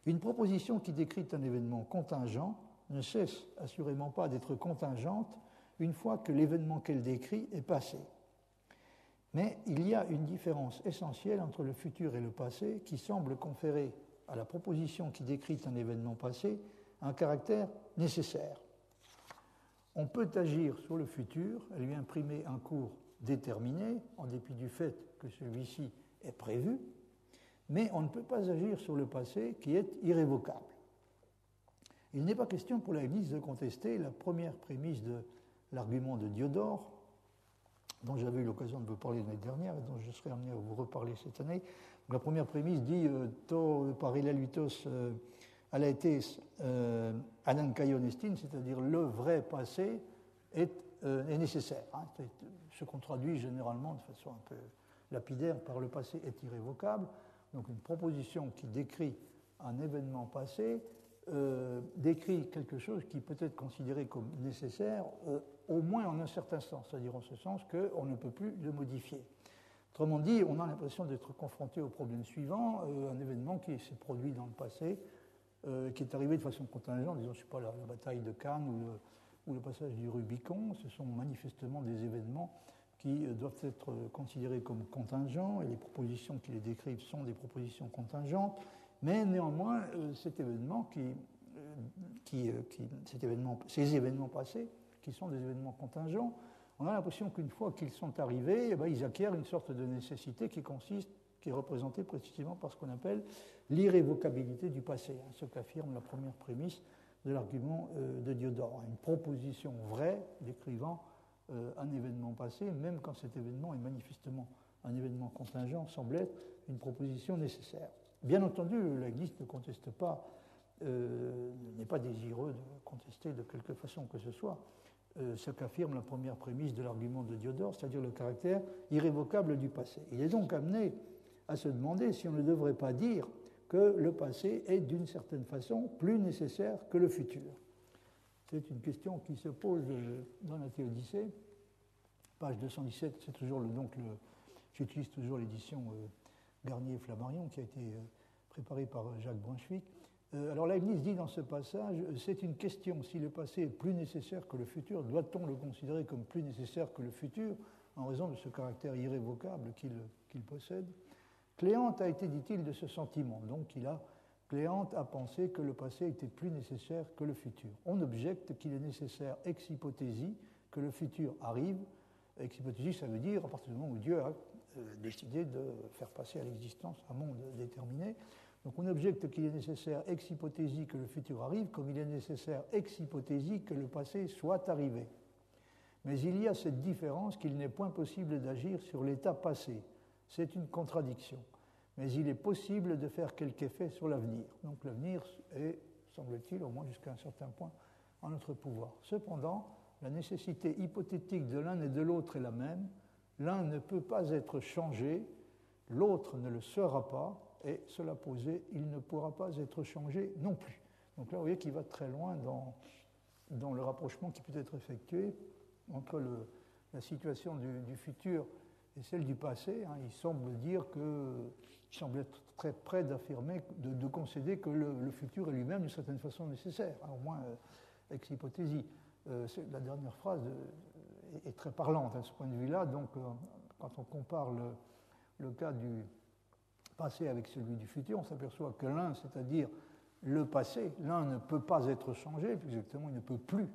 Une proposition qui décrit un événement contingent ne cesse assurément pas d'être contingente une fois que l'événement qu'elle décrit est passé. Mais il y a une différence essentielle entre le futur et le passé qui semble conférer à la proposition qui décrit un événement passé un caractère nécessaire. On peut agir sur le futur et lui imprimer un cours déterminé, en dépit du fait que celui-ci est prévu, mais on ne peut pas agir sur le passé qui est irrévocable. Il n'est pas question pour Leibniz de contester la première prémisse de l'argument de Diodore, dont j'avais eu l'occasion de vous parler l'année dernière et dont je serai amené à vous reparler cette année. La première prémisse dit to parallelitos alaetes anankaion estin, c'est-à-dire le vrai passé est nécessaire. Ce qu'on traduit généralement de façon un peu lapidaire par le passé est irrévocable. Donc une proposition qui décrit un événement passé décrit quelque chose qui peut être considéré comme nécessaire, au moins en un certain sens, c'est-à-dire en ce sens qu'on ne peut plus le modifier. Autrement dit, on a l'impression d'être confronté au problème suivant, un événement qui s'est produit dans le passé, qui est arrivé de façon contingente, disons, je ne sais pas, la bataille de Cannes ou le passage du Rubicon, ce sont manifestement des événements qui doivent être considérés comme contingents, et les propositions qui les décrivent sont des propositions contingentes, mais néanmoins, ces événements passés, qui sont des événements contingents, on a l'impression qu'une fois qu'ils sont arrivés, ils acquièrent une sorte de nécessité qui est représentée précisément par ce qu'on appelle l'irrévocabilité du passé, ce qu'affirme la première prémisse de l'argument de Diodore. Une proposition vraie décrivant un événement passé, même quand cet événement est manifestement un événement contingent, semble être une proposition nécessaire. Bien entendu, Leibniz ne conteste pas, n'est pas désireux de contester de quelque façon que ce soit ce qu'affirme la première prémisse de l'argument de Diodore, c'est-à-dire le caractère irrévocable du passé. Il est donc amené à se demander si on ne devrait pas dire que le passé est d'une certaine façon plus nécessaire que le futur. C'est une question qui se pose dans la Théodicée, page 217, c'est toujours j'utilise toujours l'édition Garnier-Flammarion qui a été préparée par Jacques Brunswick. Alors Leibniz dit dans ce passage, c'est une question, si le passé est plus nécessaire que le futur, doit-on le considérer comme plus nécessaire que le futur en raison de ce caractère irrévocable qu'il possède? Cléante a été, dit-il, de ce sentiment, donc Cléante a pensé que le passé était plus nécessaire que le futur. On objecte qu'il est nécessaire ex hypothésie que le futur arrive. Ex hypothésie, ça veut dire à partir du moment où Dieu a décidé de faire passer à l'existence un monde déterminé. Donc on objecte qu'il est nécessaire ex hypothésie que le futur arrive, comme il est nécessaire ex hypothésie que le passé soit arrivé. Mais il y a cette différence qu'il n'est point possible d'agir sur l'état passé. C'est une contradiction. Mais il est possible de faire quelque effet sur l'avenir. Donc l'avenir est, semble-t-il, au moins jusqu'à un certain point, en notre pouvoir. Cependant, la nécessité hypothétique de l'un et de l'autre est la même. L'un ne peut pas être changé, l'autre ne le sera pas, et cela posé, il ne pourra pas être changé non plus. Donc là, vous voyez qu'il va très loin dans le rapprochement qui peut être effectué entre la situation du futur et celle du passé. Il semble dire il semble être très près d'affirmer, de concéder que le futur est lui-même d'une certaine façon nécessaire, au moins ex hypothésie. La dernière phrase est très parlante à ce point de vue-là. Donc, quand on compare le cas du passé avec celui du futur, on s'aperçoit que l'un, c'est-à-dire le passé, l'un ne peut pas être changé, plus exactement, il ne peut plus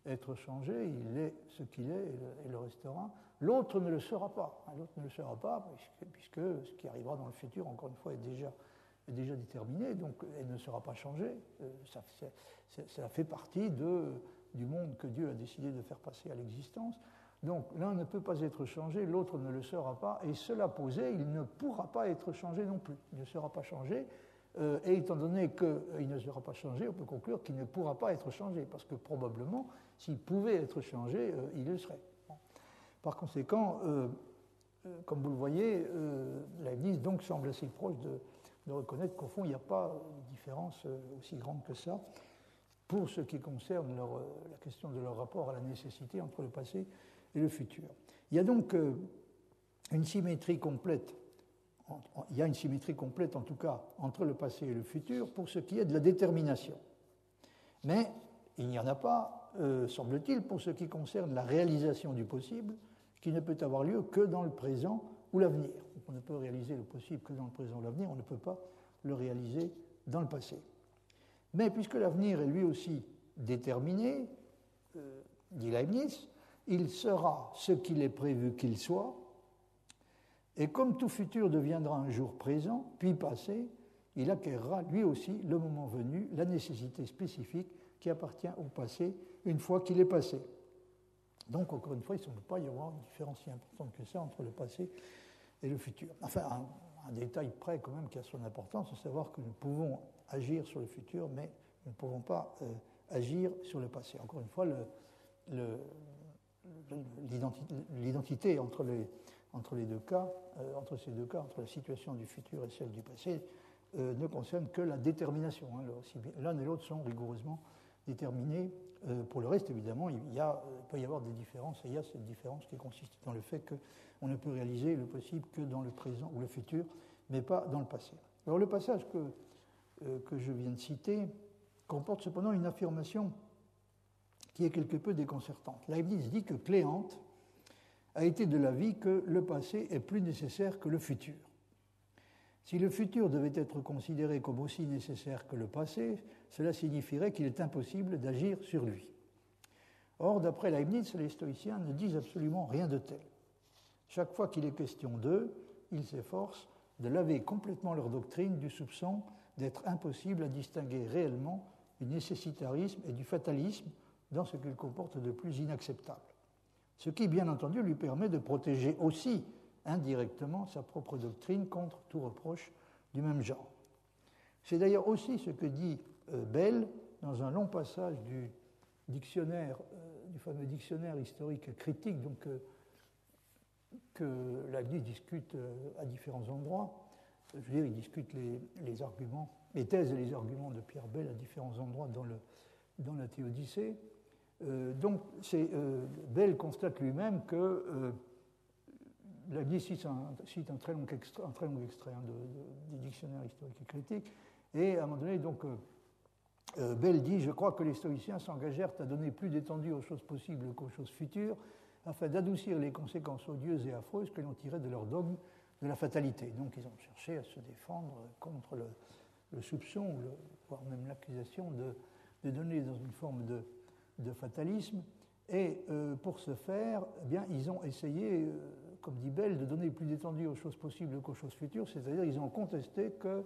être changé, il est ce qu'il est et le restera. L'autre ne le sera pas. L'autre ne le sera pas, puisque ce qui arrivera dans le futur, encore une fois, est déjà déterminé, donc elle ne sera pas changée. Ça fait partie du monde que Dieu a décidé de faire passer à l'existence. Donc l'un ne peut pas être changé, l'autre ne le sera pas, et cela posé, il ne pourra pas être changé non plus. Il ne sera pas changé, et étant donné qu'il ne sera pas changé, on peut conclure qu'il ne pourra pas être changé, parce que probablement, s'il pouvait être changé, il le serait. Par conséquent, comme vous le voyez, Leibniz donc semble assez proche de reconnaître qu'au fond, il n'y a pas de différence aussi grande que ça pour ce qui concerne la question de leur rapport à la nécessité entre le passé et le futur. Il y a donc une symétrie complète. Il y a une symétrie complète, en tout cas, entre le passé et le futur pour ce qui est de la détermination. Mais il n'y en a pas, semble-t-il, pour ce qui concerne la réalisation du possible, qui ne peut avoir lieu que dans le présent ou l'avenir. On ne peut réaliser le possible que dans le présent ou l'avenir, on ne peut pas le réaliser dans le passé. Mais puisque l'avenir est lui aussi déterminé, dit Leibniz, il sera ce qu'il est prévu qu'il soit, et comme tout futur deviendra un jour présent, puis passé, il acquérera lui aussi, le moment venu, la nécessité spécifique qui appartient au passé une fois qu'il est passé. Donc, encore une fois, il ne semble pas y avoir une différence si importante que ça entre le passé et le futur. Enfin, un détail près quand même qui a son importance, c'est savoir que nous pouvons agir sur le futur, mais nous ne pouvons pas agir sur le passé. Encore une fois, l'identité entre les deux cas, entre ces deux cas, entre la situation du futur et celle du passé, ne concerne que la détermination. L'un et l'autre sont rigoureusement déterminés. Pour le reste, évidemment, il peut y avoir des différences, et il y a cette différence qui consiste dans le fait qu'on ne peut réaliser le possible que dans le présent ou le futur, mais pas dans le passé. Alors le passage que je viens de citer comporte cependant une affirmation qui est quelque peu déconcertante. Leibniz dit que Cléante a été de l'avis que le passé est plus nécessaire que le futur. Si le futur devait être considéré comme aussi nécessaire que le passé, cela signifierait qu'il est impossible d'agir sur lui. Or, d'après Leibniz, les stoïciens ne disent absolument rien de tel. Chaque fois qu'il est question d'eux, ils s'efforcent de laver complètement leur doctrine du soupçon d'être impossible à distinguer réellement du nécessitarisme et du fatalisme dans ce qu'il comporte de plus inacceptable. Ce qui, bien entendu, lui permet de protéger aussi indirectement sa propre doctrine contre tout reproche du même genre. C'est d'ailleurs aussi ce que dit Bell dans un long passage du fameux dictionnaire historique critique, donc, que Leibniz discute à différents endroits. Je veux dire, il discute les arguments, les thèses et les arguments de Pierre Bell à différents endroits dans la Théodicée. Donc, Bell constate lui-même que Leibniz cite un très long extrait du dictionnaire historique et critique, et à un moment donné, donc, Bell dit « Je crois que les stoïciens s'engagèrent à donner plus d'étendue aux choses possibles qu'aux choses futures, afin d'adoucir les conséquences odieuses et affreuses que l'on tirait de leur dogme de la fatalité. » Donc ils ont cherché à se défendre contre le soupçon, voire même l'accusation de donner dans une forme de fatalisme. Et pour ce faire, eh bien, ils ont essayé, comme dit Bell, de donner plus d'étendue aux choses possibles qu'aux choses futures, c'est-à-dire ils ont contesté que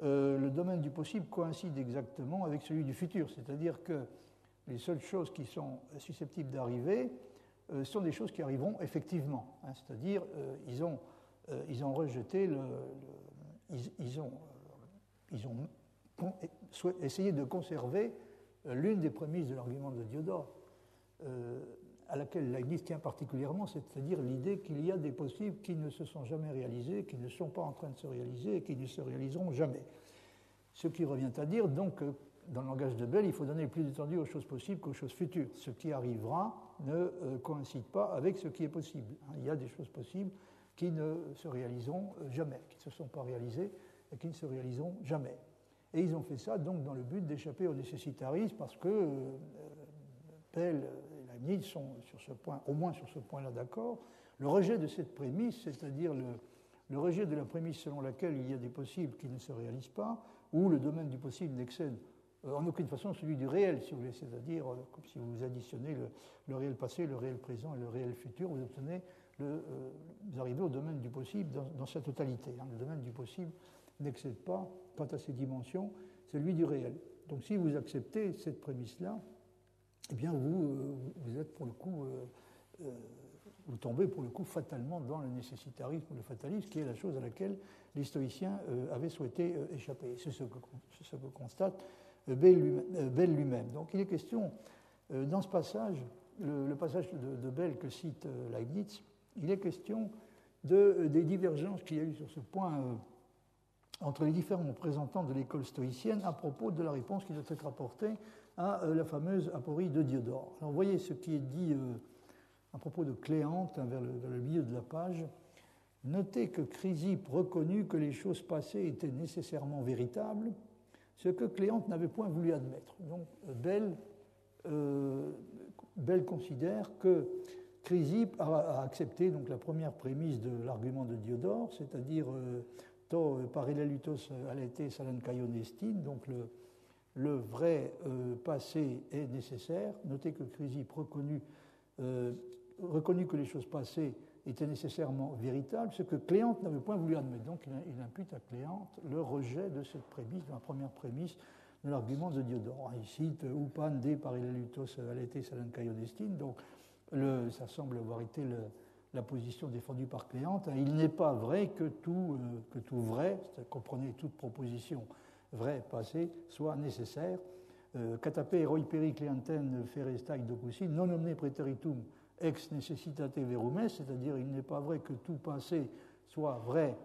le domaine du possible coïncide exactement avec celui du futur, c'est-à-dire que les seules choses qui sont susceptibles d'arriver sont des choses qui arriveront effectivement, hein, c'est-à-dire ils ont rejeté ils ont essayé de conserver l'une des prémices de l'argument de Diodore, à laquelle Leibniz tient particulièrement, c'est-à-dire l'idée qu'il y a des possibles qui ne se sont jamais réalisés, qui ne sont pas en train de se réaliser et qui ne se réaliseront jamais. Ce qui revient à dire donc dans le langage de Bell, il faut donner plus d'étendue aux choses possibles qu'aux choses futures. Ce qui arrivera ne coïncide pas avec ce qui est possible. Il y a des choses possibles qui ne se réaliseront jamais, qui ne se sont pas réalisées et qui ne se réaliseront jamais. Et ils ont fait ça donc dans le but d'échapper au nécessitarisme, parce que Bell et Leibniz sont sur ce point, au moins sur ce point-là d'accord. Le rejet de cette prémisse, c'est-à-dire le rejet de la prémisse selon laquelle il y a des possibles qui ne se réalisent pas, ou le domaine du possible n'excède en aucune façon celui du réel, si vous voulez, c'est-à-dire comme si vous additionnez le réel passé, le réel présent et le réel futur, vous obtenez vous arrivez au domaine du possible dans sa totalité. Hein. Le domaine du possible n'excède pas, quant à ses dimensions, celui du réel. Donc si vous acceptez cette prémisse-là, eh bien vous êtes pour le coup, vous tombez pour le coup fatalement dans le nécessitarisme ou le fatalisme, qui est la chose à laquelle les stoïciens avaient souhaité échapper. C'est ce que constate Bell lui-même. Donc il est question, dans ce passage, le passage de Bell que cite Leibniz, il est question des divergences qu'il y a eu sur ce point entre les différents représentants de l'école stoïcienne à propos de la réponse qui doit être apportée à la fameuse aporie de Diodore. Alors vous voyez ce qui est dit à propos de Cléante, vers le milieu de la page. Notez que Chrysippe reconnut que les choses passées étaient nécessairement véritables, ce que Cléante n'avait point voulu admettre. Donc Bell considère que Chrysippe a accepté donc, la première prémisse de l'argument de Diodore, c'est-à-dire to parallelutos alete salankaion estin, donc le vrai passé est nécessaire. Notez que Chrysippe reconnut que les choses passées étaient nécessairement véritables, ce que Cléante n'avait point voulu admettre. Donc il impute à Cléante le rejet de cette prémisse, de la première prémisse de l'argument de Diodore. Il cite upan de parallelutos alete salankaion estin, donc ça semble avoir été la position défendue par Cléante. Il n'est pas vrai que tout vrai, comprenez toute proposition vraie passée, soit nécessaire. Catape eroi peri Cleanten ferestai docusi non omne praeteritum ex necessitate verum est, c'est-à-dire il n'est pas vrai que tout passé soit vrai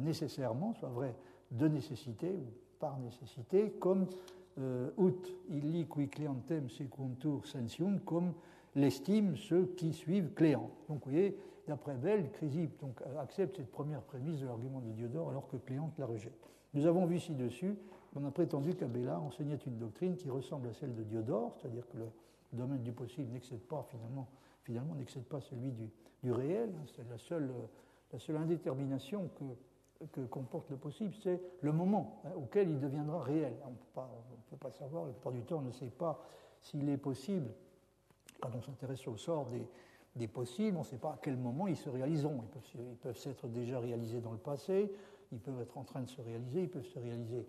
nécessairement, soit vrai de nécessité ou par nécessité, comme ut illi qui Cleantem sequuntur sensium, comme l'estiment ceux qui suivent Cléant. Donc vous voyez, d'après Bell, Chrysippe accepte cette première prémisse de l'argument de Diodore alors que Cléante la rejette. Nous avons vu ci-dessus qu'on a prétendu qu'Abélard enseignait une doctrine qui ressemble à celle de Diodore, c'est-à-dire que le domaine du possible n'excède pas finalement n'excède pas celui du réel. C'est la seule indétermination que comporte le possible, c'est le moment auquel il deviendra réel. On ne peut pas savoir, la plupart du temps on ne sait pas s'il est possible. Quand on s'intéresse au sort des possibles, on ne sait pas à quel moment ils se réaliseront. Ils peuvent s'être déjà réalisés dans le passé, ils peuvent être en train de se réaliser, ils peuvent se réaliser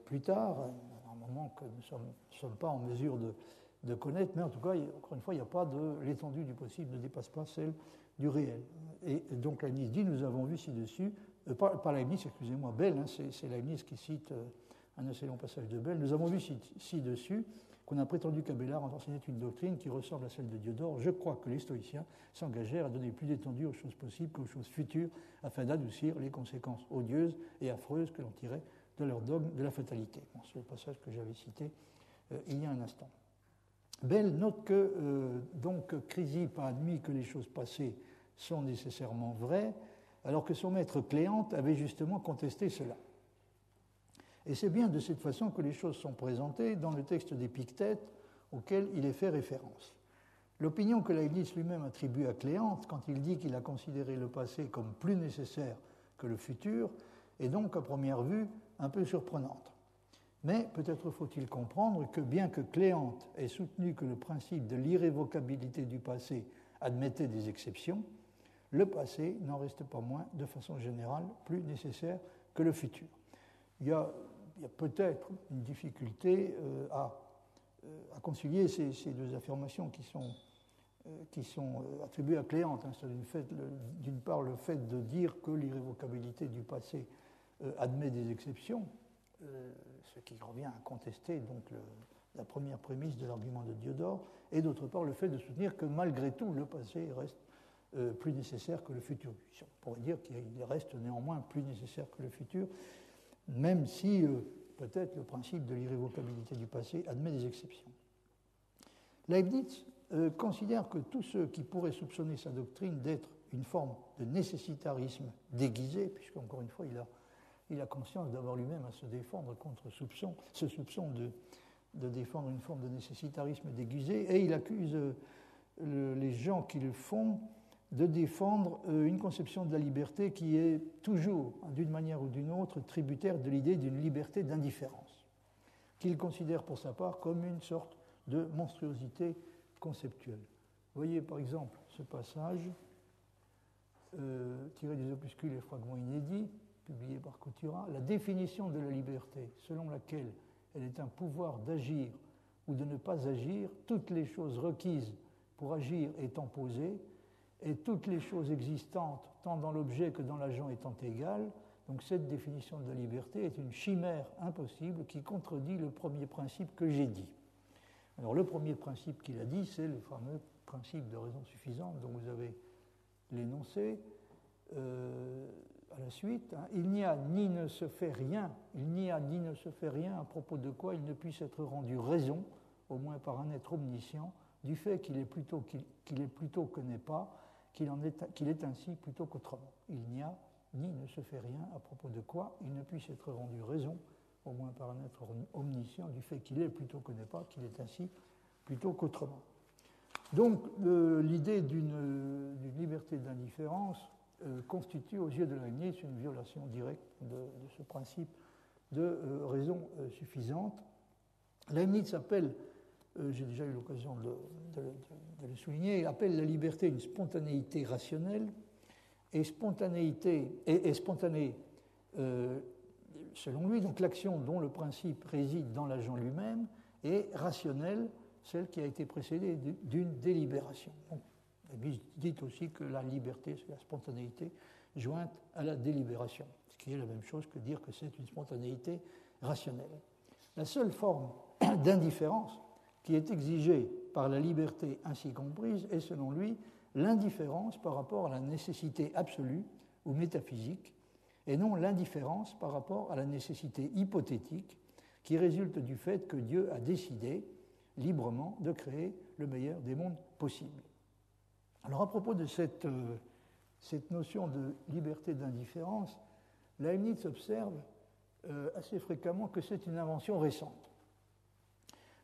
plus tard, à un moment que nous ne sommes pas en mesure de connaître, mais en tout cas, encore une fois, il n'y a pas l'étendue du possible ne dépasse pas celle du réel. Et donc Leibniz dit, nous avons vu ci-dessus, pas Leibniz, excusez-moi, Bell, hein, c'est Leibniz qui cite un assez long passage de Bell, nous avons vu ci-dessus qu'on a prétendu qu'Abélard enseignait une doctrine qui ressemble à celle de Diodore. Je crois que les stoïciens s'engagèrent à donner plus d'étendue aux choses possibles qu'aux choses futures, afin d'adoucir les conséquences odieuses et affreuses que l'on tirait de leur dogme de la fatalité. Bon, c'est le passage que j'avais cité il y a un instant. Bell note que donc Chrysippe a admis que les choses passées sont nécessairement vraies, alors que son maître Cléante avait justement contesté cela. Et c'est bien de cette façon que les choses sont présentées dans le texte d'Épictète auquel il est fait référence. L'opinion que Leibniz lui-même attribue à Cléante quand il dit qu'il a considéré le passé comme plus nécessaire que le futur est donc à première vue un peu surprenante. Mais peut-être faut-il comprendre que bien que Cléante ait soutenu que le principe de l'irrévocabilité du passé admettait des exceptions, le passé n'en reste pas moins, de façon générale, plus nécessaire que le futur. il y a peut-être une difficulté à concilier ces deux affirmations qui sont attribuées à Cléante. Hein. D'une part, le fait de dire que l'irrévocabilité du passé admet des exceptions, ce qui revient à contester donc la première prémisse de l'argument de Diodore, et d'autre part, le fait de soutenir que malgré tout, le passé reste plus nécessaire que le futur. On pourrait dire qu'il reste néanmoins plus nécessaire que le futur, même si peut-être le principe de l'irrévocabilité du passé admet des exceptions. Leibniz considère que tous ceux qui pourraient soupçonner sa doctrine d'être une forme de nécessitarisme déguisé, puisqu'encore une fois il a conscience d'avoir lui-même à se défendre contre ce soupçon de défendre une forme de nécessitarisme déguisé, et il accuse les gens qui le font de défendre une conception de la liberté qui est toujours, d'une manière ou d'une autre, tributaire de l'idée d'une liberté d'indifférence, qu'il considère pour sa part comme une sorte de monstruosité conceptuelle. Vous voyez par exemple ce passage tiré des opuscules et fragments inédits, publié par Couturat, la définition de la liberté, selon laquelle elle est un pouvoir d'agir ou de ne pas agir, toutes les choses requises pour agir étant posées, et toutes les choses existantes, tant dans l'objet que dans l'agent étant égales. Donc cette définition de la liberté est une chimère impossible qui contredit le premier principe que j'ai dit. Alors le premier principe qu'il a dit, c'est le fameux principe de raison suffisante dont vous avez l'énoncé à la suite. Il n'y a ni ne se fait rien, à propos de quoi il ne puisse être rendu raison, au moins par un être omniscient, du fait qu'il est plutôt que n'est pas, qu'il est ainsi plutôt qu'autrement. Il n'y a ni ne se fait rien à propos de quoi il ne puisse être rendu raison, au moins par un être omniscient, du fait qu'il est plutôt que n'est pas, qu'il est ainsi plutôt qu'autrement. Donc l'idée d'une liberté d'indifférence constitue aux yeux de Leibniz une violation directe de ce principe de raison suffisante. Leibniz appelle, j'ai déjà eu l'occasion de le souligner, il appelle la liberté une spontanéité rationnelle, et spontanée, selon lui, donc l'action dont le principe réside dans l'agent lui-même, est rationnelle, celle qui a été précédée d'une délibération. Donc, Leibniz dit aussi que la liberté, c'est la spontanéité jointe à la délibération, ce qui est la même chose que dire que c'est une spontanéité rationnelle. La seule forme d'indifférence qui est exigée par la liberté ainsi comprise est, selon lui, l'indifférence par rapport à la nécessité absolue ou métaphysique, et non l'indifférence par rapport à la nécessité hypothétique qui résulte du fait que Dieu a décidé librement de créer le meilleur des mondes possibles. Alors à propos de cette notion de liberté d'indifférence, Leibniz observe assez fréquemment que c'est une invention récente.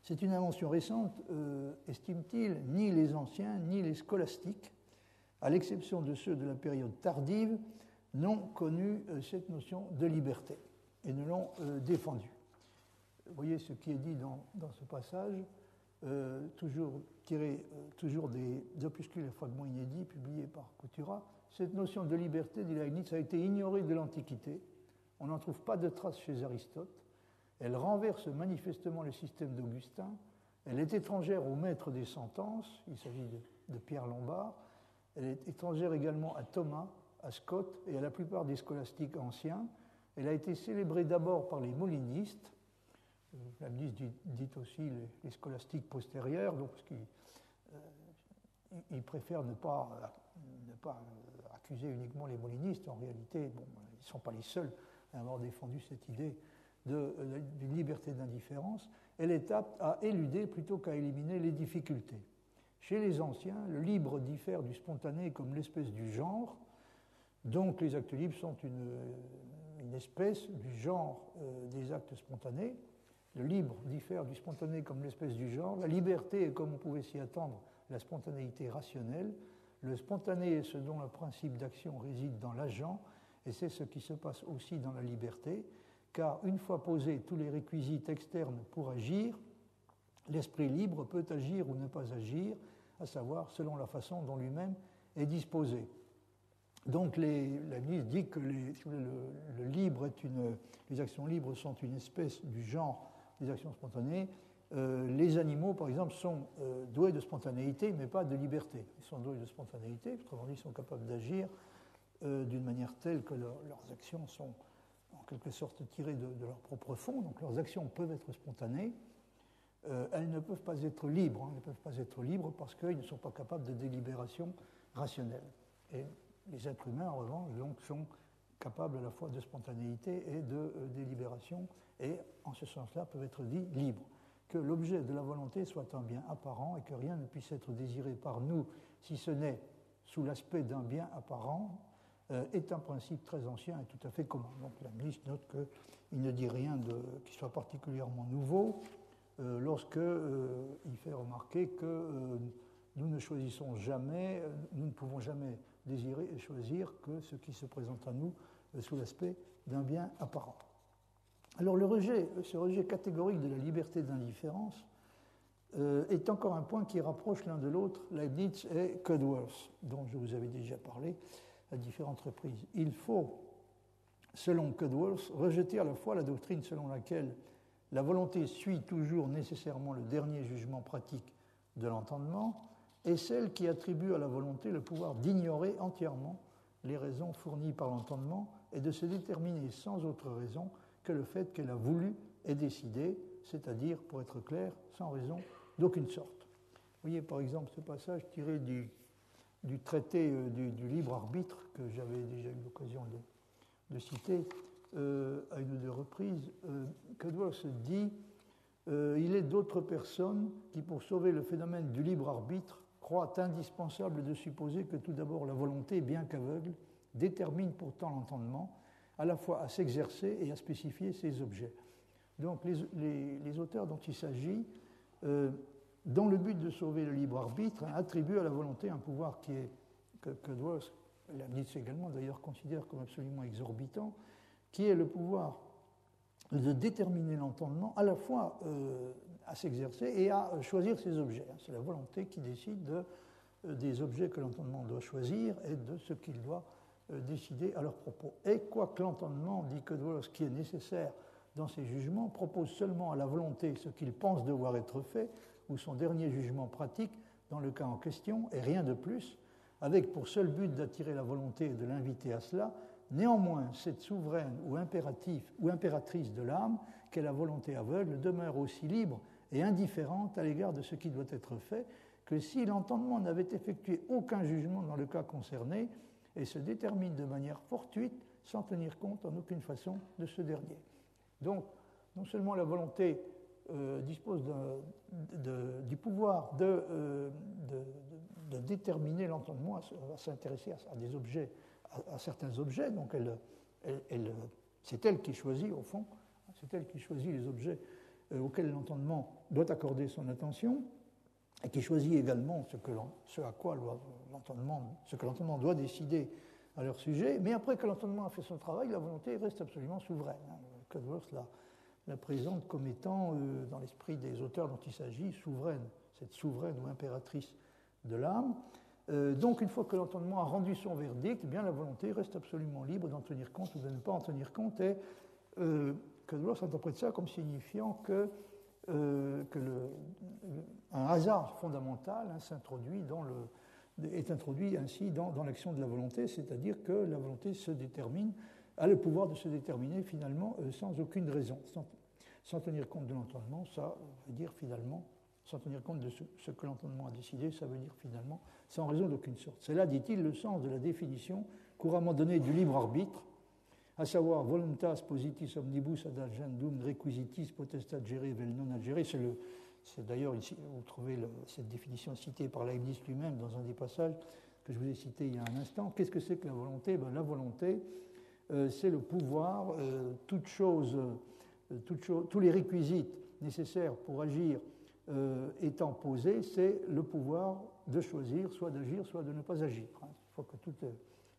C'est une invention récente, estime-t-il, ni les anciens ni les scolastiques, à l'exception de ceux de la période tardive, n'ont connu cette notion de liberté et ne l'ont défendue. Vous voyez ce qui est dit dans ce passage, tiré toujours des opuscules et fragments inédits publiés par Couturat. Cette notion de liberté, dit Leibniz, a été ignorée de l'Antiquité. On n'en trouve pas de traces chez Aristote. Elle renverse manifestement le système d'Augustin. Elle est étrangère au maître des sentences, il s'agit de Pierre Lombard. Elle est étrangère également à Thomas, à Scott et à la plupart des scolastiques anciens. Elle a été célébrée d'abord par les molinistes. Leibniz dit aussi les scolastiques postérieurs, donc parce qu'il préfère ne pas accuser uniquement les molinistes. En réalité, bon, ils ne sont pas les seuls à avoir défendu cette idée d'une liberté d'indifférence. Elle est apte à éluder plutôt qu'à éliminer les difficultés. Chez les anciens, le libre diffère du spontané comme l'espèce du genre. Donc les actes libres sont une espèce du genre des actes spontanés. Le libre diffère du spontané comme l'espèce du genre. La liberté est, comme on pouvait s'y attendre, la spontanéité rationnelle. Le spontané est ce dont le principe d'action réside dans l'agent, et c'est ce qui se passe aussi dans la liberté, car une fois posés tous les réquisites externes pour agir, l'esprit libre peut agir ou ne pas agir, à savoir selon la façon dont lui-même est disposé. Donc Leibniz dit que le libre les actions libres sont une espèce du genre des actions spontanées. Les animaux, par exemple, sont doués de spontanéité, mais pas de liberté. Ils sont doués de spontanéité, autrement dit, ils sont capables d'agir d'une manière telle que leurs actions sont en quelque sorte tirées de leur propre fond. Donc leurs actions peuvent être spontanées. Elles ne peuvent pas être libres. Elles ne peuvent pas être libres parce qu'ils ne sont pas capables de délibération rationnelle. Et les êtres humains, en revanche, donc, sont capables à la fois de spontanéité et de délibération, et en ce sens-là peuvent être dits libres. Que l'objet de la volonté soit un bien apparent et que rien ne puisse être désiré par nous, si ce n'est sous l'aspect d'un bien apparent, est un principe très ancien et tout à fait commun. Donc Leibniz note qu'il ne dit rien qui soit particulièrement nouveau lorsqu'il fait remarquer que nous ne choisissons jamais, nous ne pouvons jamais désirer et choisir que ce qui se présente à nous sous l'aspect d'un bien apparent. Alors ce rejet catégorique de la liberté d'indifférence est encore un point qui rapproche l'un de l'autre Leibniz et Cudworth, dont je vous avais déjà parlé à différentes reprises. Il faut, selon Cudworth, rejeter à la fois la doctrine selon laquelle la volonté suit toujours nécessairement le dernier jugement pratique de l'entendement et celle qui attribue à la volonté le pouvoir d'ignorer entièrement les raisons fournies par l'entendement et de se déterminer sans autre raison que le fait qu'elle a voulu et décidé, c'est-à-dire, pour être clair, sans raison d'aucune sorte. Vous voyez par exemple ce passage tiré du traité du libre arbitre que j'avais déjà eu l'occasion de citer à une ou deux reprises. Cudworth dit il est d'autres personnes qui, pour sauver le phénomène du libre arbitre, croient indispensable de supposer que tout d'abord la volonté, bien qu'aveugle, détermine pourtant l'entendement, à la fois à s'exercer et à spécifier ses objets. Donc les auteurs dont il s'agit, dans le but de sauver le libre arbitre, attribuent à la volonté un pouvoir que Cudworth, Leibniz également d'ailleurs, considère comme absolument exorbitant, qui est le pouvoir de déterminer l'entendement à la fois à s'exercer et à choisir ses objets. C'est la volonté qui décide des objets que l'entendement doit choisir et de ce qu'il doit décider à leur propos. Et quoi que l'entendement, dit Cudworth, qui est nécessaire dans ses jugements, propose seulement à la volonté ce qu'il pense devoir être fait, ou son dernier jugement pratique dans le cas en question, et rien de plus, avec pour seul but d'attirer la volonté et de l'inviter à cela, néanmoins, cette souveraine ou impératrice de l'âme, qu'est la volonté aveugle, demeure aussi libre et indifférente à l'égard de ce qui doit être fait que si l'entendement n'avait effectué aucun jugement dans le cas concerné et se détermine de manière fortuite sans tenir compte en aucune façon de ce dernier. Donc, non seulement la volonté dispose du pouvoir de déterminer l'entendement, à s'intéresser à des objets, à certains objets, donc c'est elle qui choisit, au fond, c'est elle qui choisit les objets auxquels l'entendement doit accorder son attention, et qui choisit également ce que l'entendement doit décider à leur sujet, mais après que l'entendement a fait son travail, la volonté reste absolument souveraine. Cudworth la présente comme étant, dans l'esprit des auteurs dont il s'agit, souveraine, cette souveraine ou impératrice de l'âme. Donc, une fois que l'entendement a rendu son verdict, eh bien, la volonté reste absolument libre d'en tenir compte ou de ne pas en tenir compte, et Cudworth interprète ça comme signifiant que un hasard fondamental est introduit ainsi dans l'action de la volonté, c'est-à-dire que la volonté a le pouvoir de se déterminer finalement sans aucune raison, sans tenir compte de l'entendement, ça veut dire finalement, sans tenir compte de ce que l'entendement a décidé, ça veut dire finalement sans raison d'aucune sorte. C'est là, dit-il, le sens de la définition couramment donnée du libre arbitre, à savoir voluntas positis omnibus ad agendum requisitis potestat gere vel non agere. C'est d'ailleurs ici, vous trouvez cette définition citée par Leibniz lui-même dans un des passages que je vous ai cité il y a un instant. Qu'est-ce que c'est que la volonté ? La volonté, c'est le pouvoir, tous les réquisites nécessaires pour agir étant posés, c'est le pouvoir de choisir, soit d'agir, soit de ne pas agir. Une fois que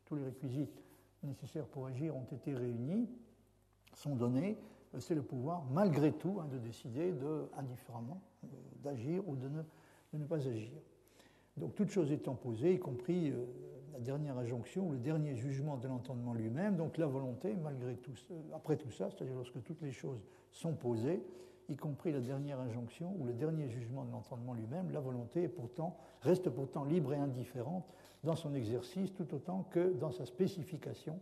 tous les réquisites nécessaires pour agir ont été réunis, sont donnés, c'est le pouvoir, malgré tout, de décider indifféremment d'agir ou de ne pas agir. Donc, toutes choses étant posées, y compris la dernière injonction ou le dernier jugement de l'entendement lui-même. Donc la volonté, malgré tout, après tout ça, c'est-à-dire lorsque toutes les choses sont posées, y compris la dernière injonction ou le dernier jugement de l'entendement lui-même, la volonté reste pourtant libre et indifférente dans son exercice tout autant que dans sa spécification,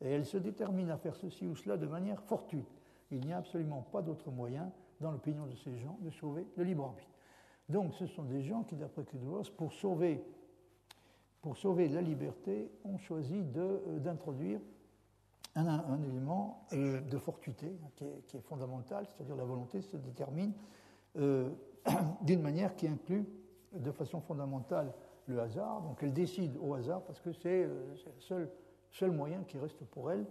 et elle se détermine à faire ceci ou cela de manière fortuite. Il n'y a absolument pas d'autre moyen, dans l'opinion de ces gens, de sauver le libre arbitre. Donc ce sont des gens qui, d'après Kedros, pour sauver la liberté, ont choisi d'introduire un élément de fortuité qui est fondamental, c'est-à-dire la volonté se détermine d'une manière qui inclut de façon fondamentale le hasard. Donc elle décide au hasard parce que c'est le seul moyen qui reste pour elle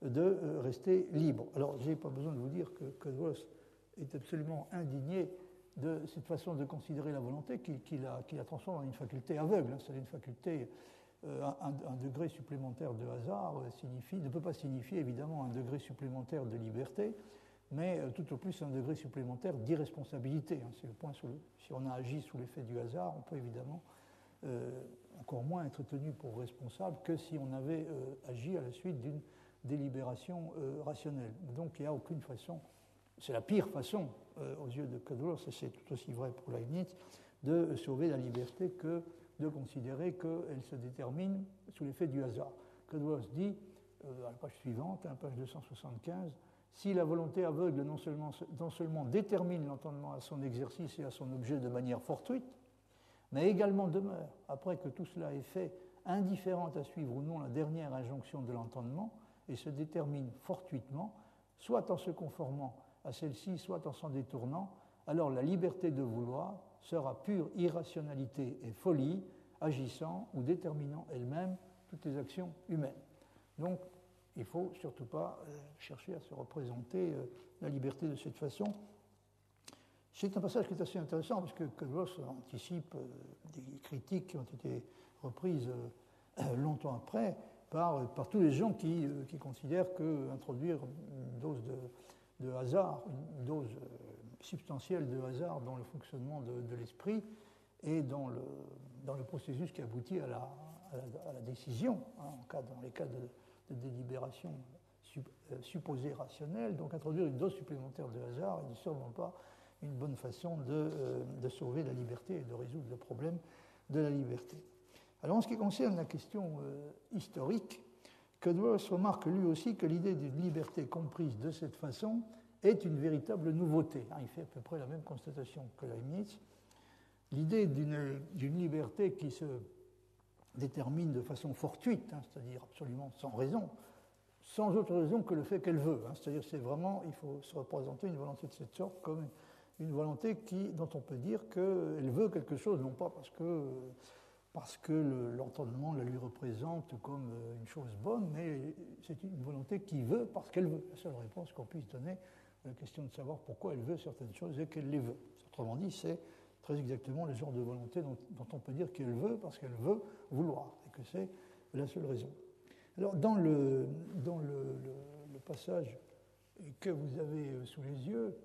de rester libre. Alors je n'ai pas besoin de vous dire que Kedros est absolument indigné de cette façon de considérer la volonté qui la transforme en une faculté aveugle. C'est une faculté, un degré supplémentaire de hasard ne peut pas signifier évidemment un degré supplémentaire de liberté, mais tout au plus un degré supplémentaire d'irresponsabilité. C'est le point si on a agi sous l'effet du hasard, on peut évidemment encore moins être tenu pour responsable que si on avait agi à la suite d'une délibération rationnelle. Donc il n'y a aucune façon. C'est la pire façon, aux yeux de Kedros, et c'est tout aussi vrai pour Leibniz, de sauver la liberté que de considérer qu'elle se détermine sous l'effet du hasard. Kedros dit, à la page suivante, à la page 275, si la volonté aveugle non seulement détermine l'entendement à son exercice et à son objet de manière fortuite, mais également demeure, après que tout cela est fait, indifférente à suivre ou non la dernière injonction de l'entendement, et se détermine fortuitement, soit en se conformant à celle-ci, soit en s'en détournant, alors la liberté de vouloir sera pure irrationalité et folie, agissant ou déterminant elle-même toutes les actions humaines. Donc, il ne faut surtout pas chercher à se représenter la liberté de cette façon. C'est un passage qui est assez intéressant parce que Kedros anticipe des critiques qui ont été reprises longtemps après par tous les gens qui considèrent qu'introduire une dose de hasard, une dose substantielle de hasard dans le fonctionnement de l'esprit et dans le processus qui aboutit à la décision, dans les cas de délibération supposée rationnelle. Donc introduire une dose supplémentaire de hasard n'est sûrement pas une bonne façon de sauver la liberté et de résoudre le problème de la liberté. Alors en ce qui concerne la question historique, Kedros remarque lui aussi que l'idée d'une liberté comprise de cette façon est une véritable nouveauté. Il fait à peu près la même constatation que Leibniz. L'idée d'une liberté qui se détermine de façon fortuite, c'est-à-dire absolument sans raison, sans autre raison que le fait qu'elle veut. C'est-à-dire il faut se représenter une volonté de cette sorte comme une volonté dont on peut dire qu'elle veut quelque chose, non pas parce que l'entendement la lui représente comme une chose bonne, mais c'est une volonté qui veut parce qu'elle veut. La seule réponse qu'on puisse donner à la question de savoir pourquoi elle veut certaines choses et qu'elle les veut. Autrement dit, c'est très exactement le genre de volonté dont on peut dire qu'elle veut parce qu'elle veut vouloir, et que c'est la seule raison. Alors, dans le passage que vous avez sous les yeux,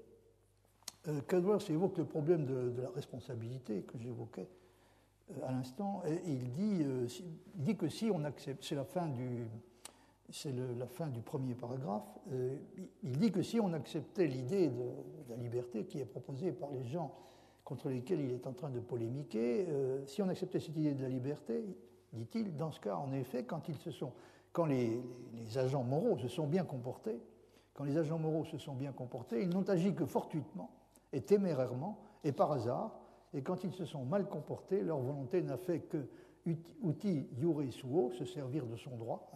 Kedros évoque le problème de la responsabilité que j'évoquais à l'instant, et il dit que si on accepte, c'est la fin du premier paragraphe, il dit que si on acceptait l'idée de la liberté qui est proposée par les gens contre lesquels il est en train de polémiquer, si on acceptait cette idée de la liberté, dit-il, dans ce cas, en effet, quand les agents moraux se sont bien comportés, ils n'ont agi que fortuitement et témérairement et par hasard, et quand ils se sont mal comportés, leur volonté n'a fait que uti iure suo, se servir de son droit.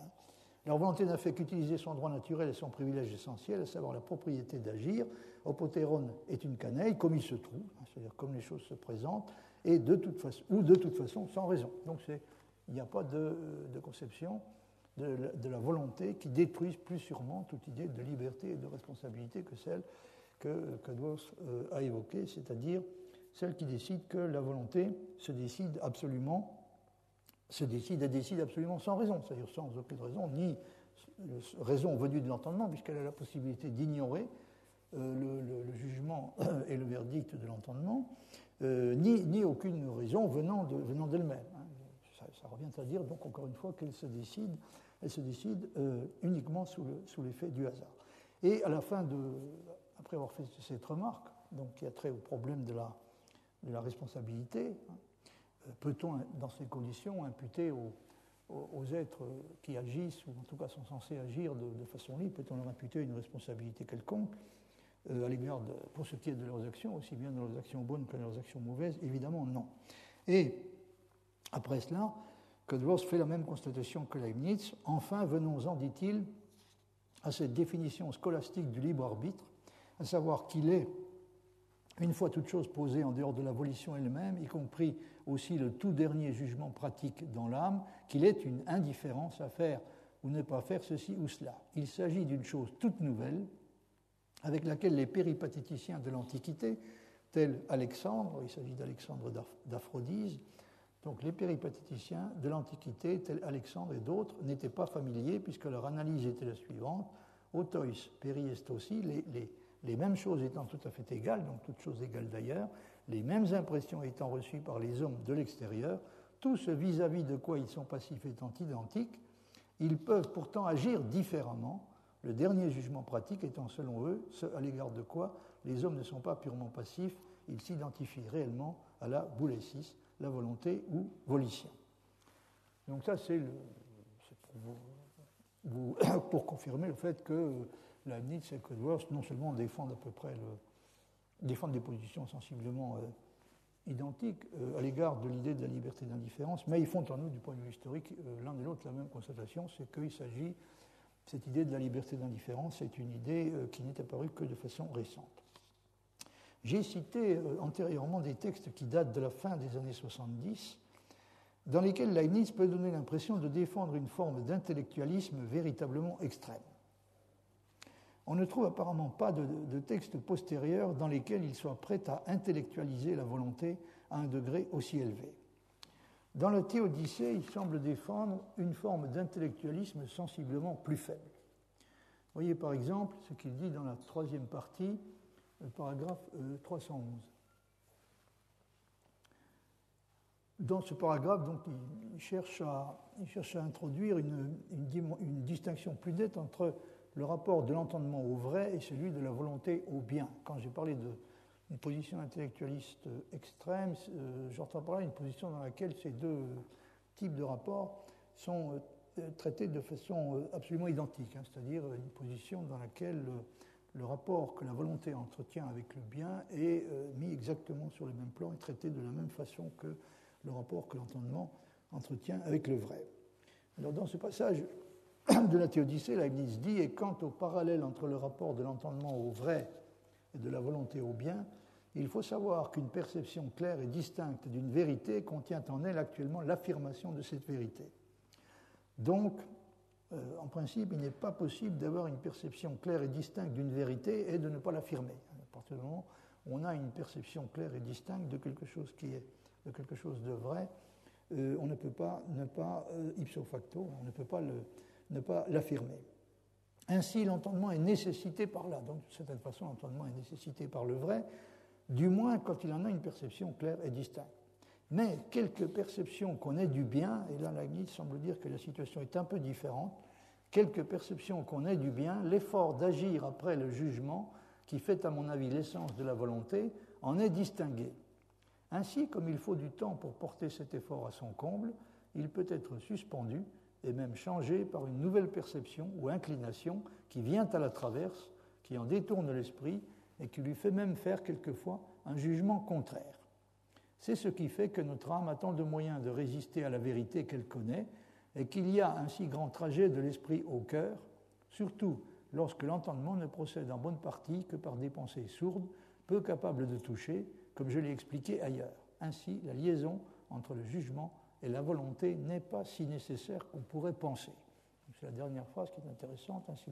Leur volonté n'a fait qu'utiliser son droit naturel et son privilège essentiel, à savoir la propriété d'agir. Opotéron est une canaille, comme il se trouve, c'est-à-dire comme les choses se présentent, et de toute façon sans raison. Donc il n'y a pas de conception de la volonté qui détruise plus sûrement toute idée de liberté et de responsabilité que celle que Kedros a évoquée, c'est-à-dire celle qui décide que la volonté se décide absolument sans raison, c'est-à-dire sans aucune raison, ni raison venue de l'entendement, puisqu'elle a la possibilité d'ignorer le jugement et le verdict de l'entendement, ni aucune raison venant d'elle-même. Ça revient à dire, donc, encore une fois, qu'elle se décide uniquement sous l'effet du hasard. Et à la fin après avoir fait cette remarque, donc, qui a trait au problème de la responsabilité, peut-on, dans ces conditions, imputer aux êtres qui agissent, ou en tout cas sont censés agir de façon libre, peut-on leur imputer une responsabilité quelconque à l'égard pour ce qui est de leurs actions, aussi bien de leurs actions bonnes que de leurs actions mauvaises? Évidemment, non. Et après cela, Cudworth fait la même constatation que Leibniz. Enfin, venons-en, dit-il, à cette définition scolastique du libre arbitre, à savoir qu'il est, une fois toute chose posée en dehors de la volition elle-même, y compris aussi le tout dernier jugement pratique dans l'âme, qu'il est une indifférence à faire ou ne pas faire ceci ou cela. Il s'agit d'une chose toute nouvelle, avec laquelle les péripatéticiens de l'Antiquité, tels Alexandre, il s'agit d'Alexandre d'Aphrodise, donc les péripatéticiens de l'Antiquité, tels Alexandre et d'autres, n'étaient pas familiers, puisque leur analyse était la suivante: autois, periestossi, les mêmes choses étant tout à fait égales, donc toutes choses égales d'ailleurs, les mêmes impressions étant reçues par les hommes de l'extérieur, tout ce vis-à-vis de quoi ils sont passifs étant identiques, ils peuvent pourtant agir différemment, le dernier jugement pratique étant selon eux ce à l'égard de quoi les hommes ne sont pas purement passifs, ils s'identifient réellement à la boulesis, la volonté ou volition. Donc ça, c'est pour confirmer le fait que Leibniz et Cudworth non seulement défendent défendent des positions sensiblement identiques à l'égard de l'idée de la liberté d'indifférence, mais ils font en outre, du point de vue historique, l'un et l'autre la même constatation, c'est qu'il s'agit, cette idée de la liberté d'indifférence, c'est une idée qui n'est apparue que de façon récente. J'ai cité antérieurement des textes qui datent de la fin des années 70, dans lesquels Leibniz peut donner l'impression de défendre une forme d'intellectualisme véritablement extrême. On ne trouve apparemment pas de textes postérieurs dans lesquels il soit prêt à intellectualiser la volonté à un degré aussi élevé. Dans la Théodicée, il semble défendre une forme d'intellectualisme sensiblement plus faible. Voyez par exemple ce qu'il dit dans la troisième partie, le paragraphe 311. Dans ce paragraphe, donc, il cherche à introduire une distinction plus nette entre le rapport de l'entendement au vrai et celui de la volonté au bien. Quand j'ai parlé d'une position intellectualiste extrême, j'entends par là une position dans laquelle ces deux types de rapports sont traités de façon absolument identique, c'est-à-dire une position dans laquelle le rapport que la volonté entretient avec le bien est mis exactement sur le même plan et traité de la même façon que le rapport que l'entendement entretient avec le vrai. Alors, dans ce passage de la Théodicée, Leibniz dit: et quant au parallèle entre le rapport de l'entendement au vrai et de la volonté au bien, il faut savoir qu'une perception claire et distincte d'une vérité contient en elle actuellement l'affirmation de cette vérité. Donc, en principe, il n'est pas possible d'avoir une perception claire et distincte d'une vérité et de ne pas l'affirmer. À partir du moment où on a une perception claire et distincte de quelque chose qui est de quelque chose de vrai, on ne peut pas ne pas, ipso facto, on ne peut pas ne pas l'affirmer. Ainsi, l'entendement est nécessité par là. Donc, de certaine façon, l'entendement est nécessité par le vrai, du moins quand il en a une perception claire et distincte. Mais quelques perceptions qu'on ait du bien, et là, Leibniz semble dire que la situation est un peu différente, quelques perceptions qu'on ait du bien, l'effort d'agir après le jugement, qui fait à mon avis l'essence de la volonté, en est distingué. Ainsi, comme il faut du temps pour porter cet effort à son comble, il peut être suspendu et même changé par une nouvelle perception ou inclination qui vient à la traverse, qui en détourne l'esprit et qui lui fait même faire quelquefois un jugement contraire. C'est ce qui fait que notre âme a tant de moyens de résister à la vérité qu'elle connaît et qu'il y a un si grand trajet de l'esprit au cœur, surtout lorsque l'entendement ne procède en bonne partie que par des pensées sourdes, peu capables de toucher, comme je l'ai expliqué ailleurs. Ainsi, la liaison entre le jugement et la volonté n'est pas si nécessaire qu'on pourrait penser. C'est la dernière phrase qui est intéressante. Ainsi,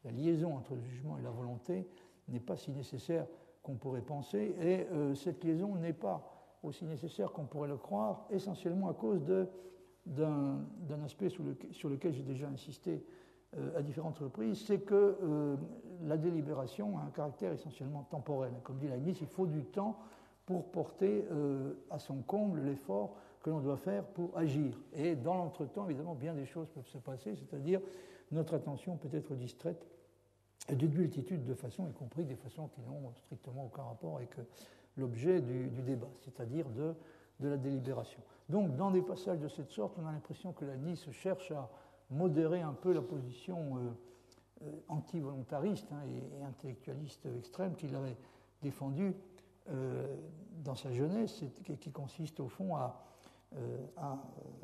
la liaison entre le jugement et la volonté n'est pas si nécessaire qu'on pourrait penser, et cette liaison n'est pas aussi nécessaire qu'on pourrait le croire, essentiellement à cause d'un aspect sur lequel j'ai déjà insisté à différentes reprises, c'est que la délibération a un caractère essentiellement temporel. Comme dit Leibniz, il faut du temps pour porter à son comble l'effort que l'on doit faire pour agir. Et dans l'entretemps, évidemment, bien des choses peuvent se passer, c'est-à-dire notre attention peut être distraite d'une multitude de façons, y compris des façons qui n'ont strictement aucun rapport avec l'objet du débat, c'est-à-dire de la délibération. Donc, dans des passages de cette sorte, on a l'impression que la Nice cherche à modérer un peu la position anti-volontariste et intellectualiste extrême qu'il avait défendue dans sa jeunesse, qui consiste au fond à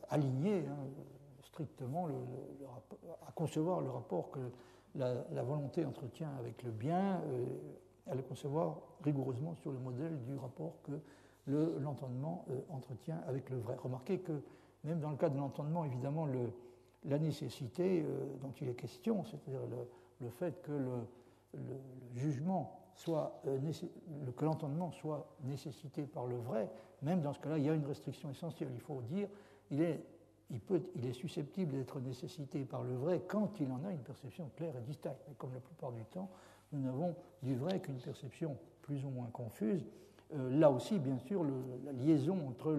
aligner strictement, à concevoir le rapport que la volonté entretient avec le bien, à le concevoir rigoureusement sur le modèle du rapport que l'entendement entretient avec le vrai. Remarquez que même dans le cas de l'entendement, évidemment, la nécessité dont il est question, c'est-à-dire le fait que le jugement soit, que l'entendement soit nécessité par le vrai, même dans ce cas-là, il y a une restriction essentielle. Il faut dire, il est susceptible d'être nécessité par le vrai quand il en a une perception claire et distincte. Mais comme la plupart du temps, nous n'avons du vrai qu'une perception plus ou moins confuse. Là aussi, bien sûr, la liaison entre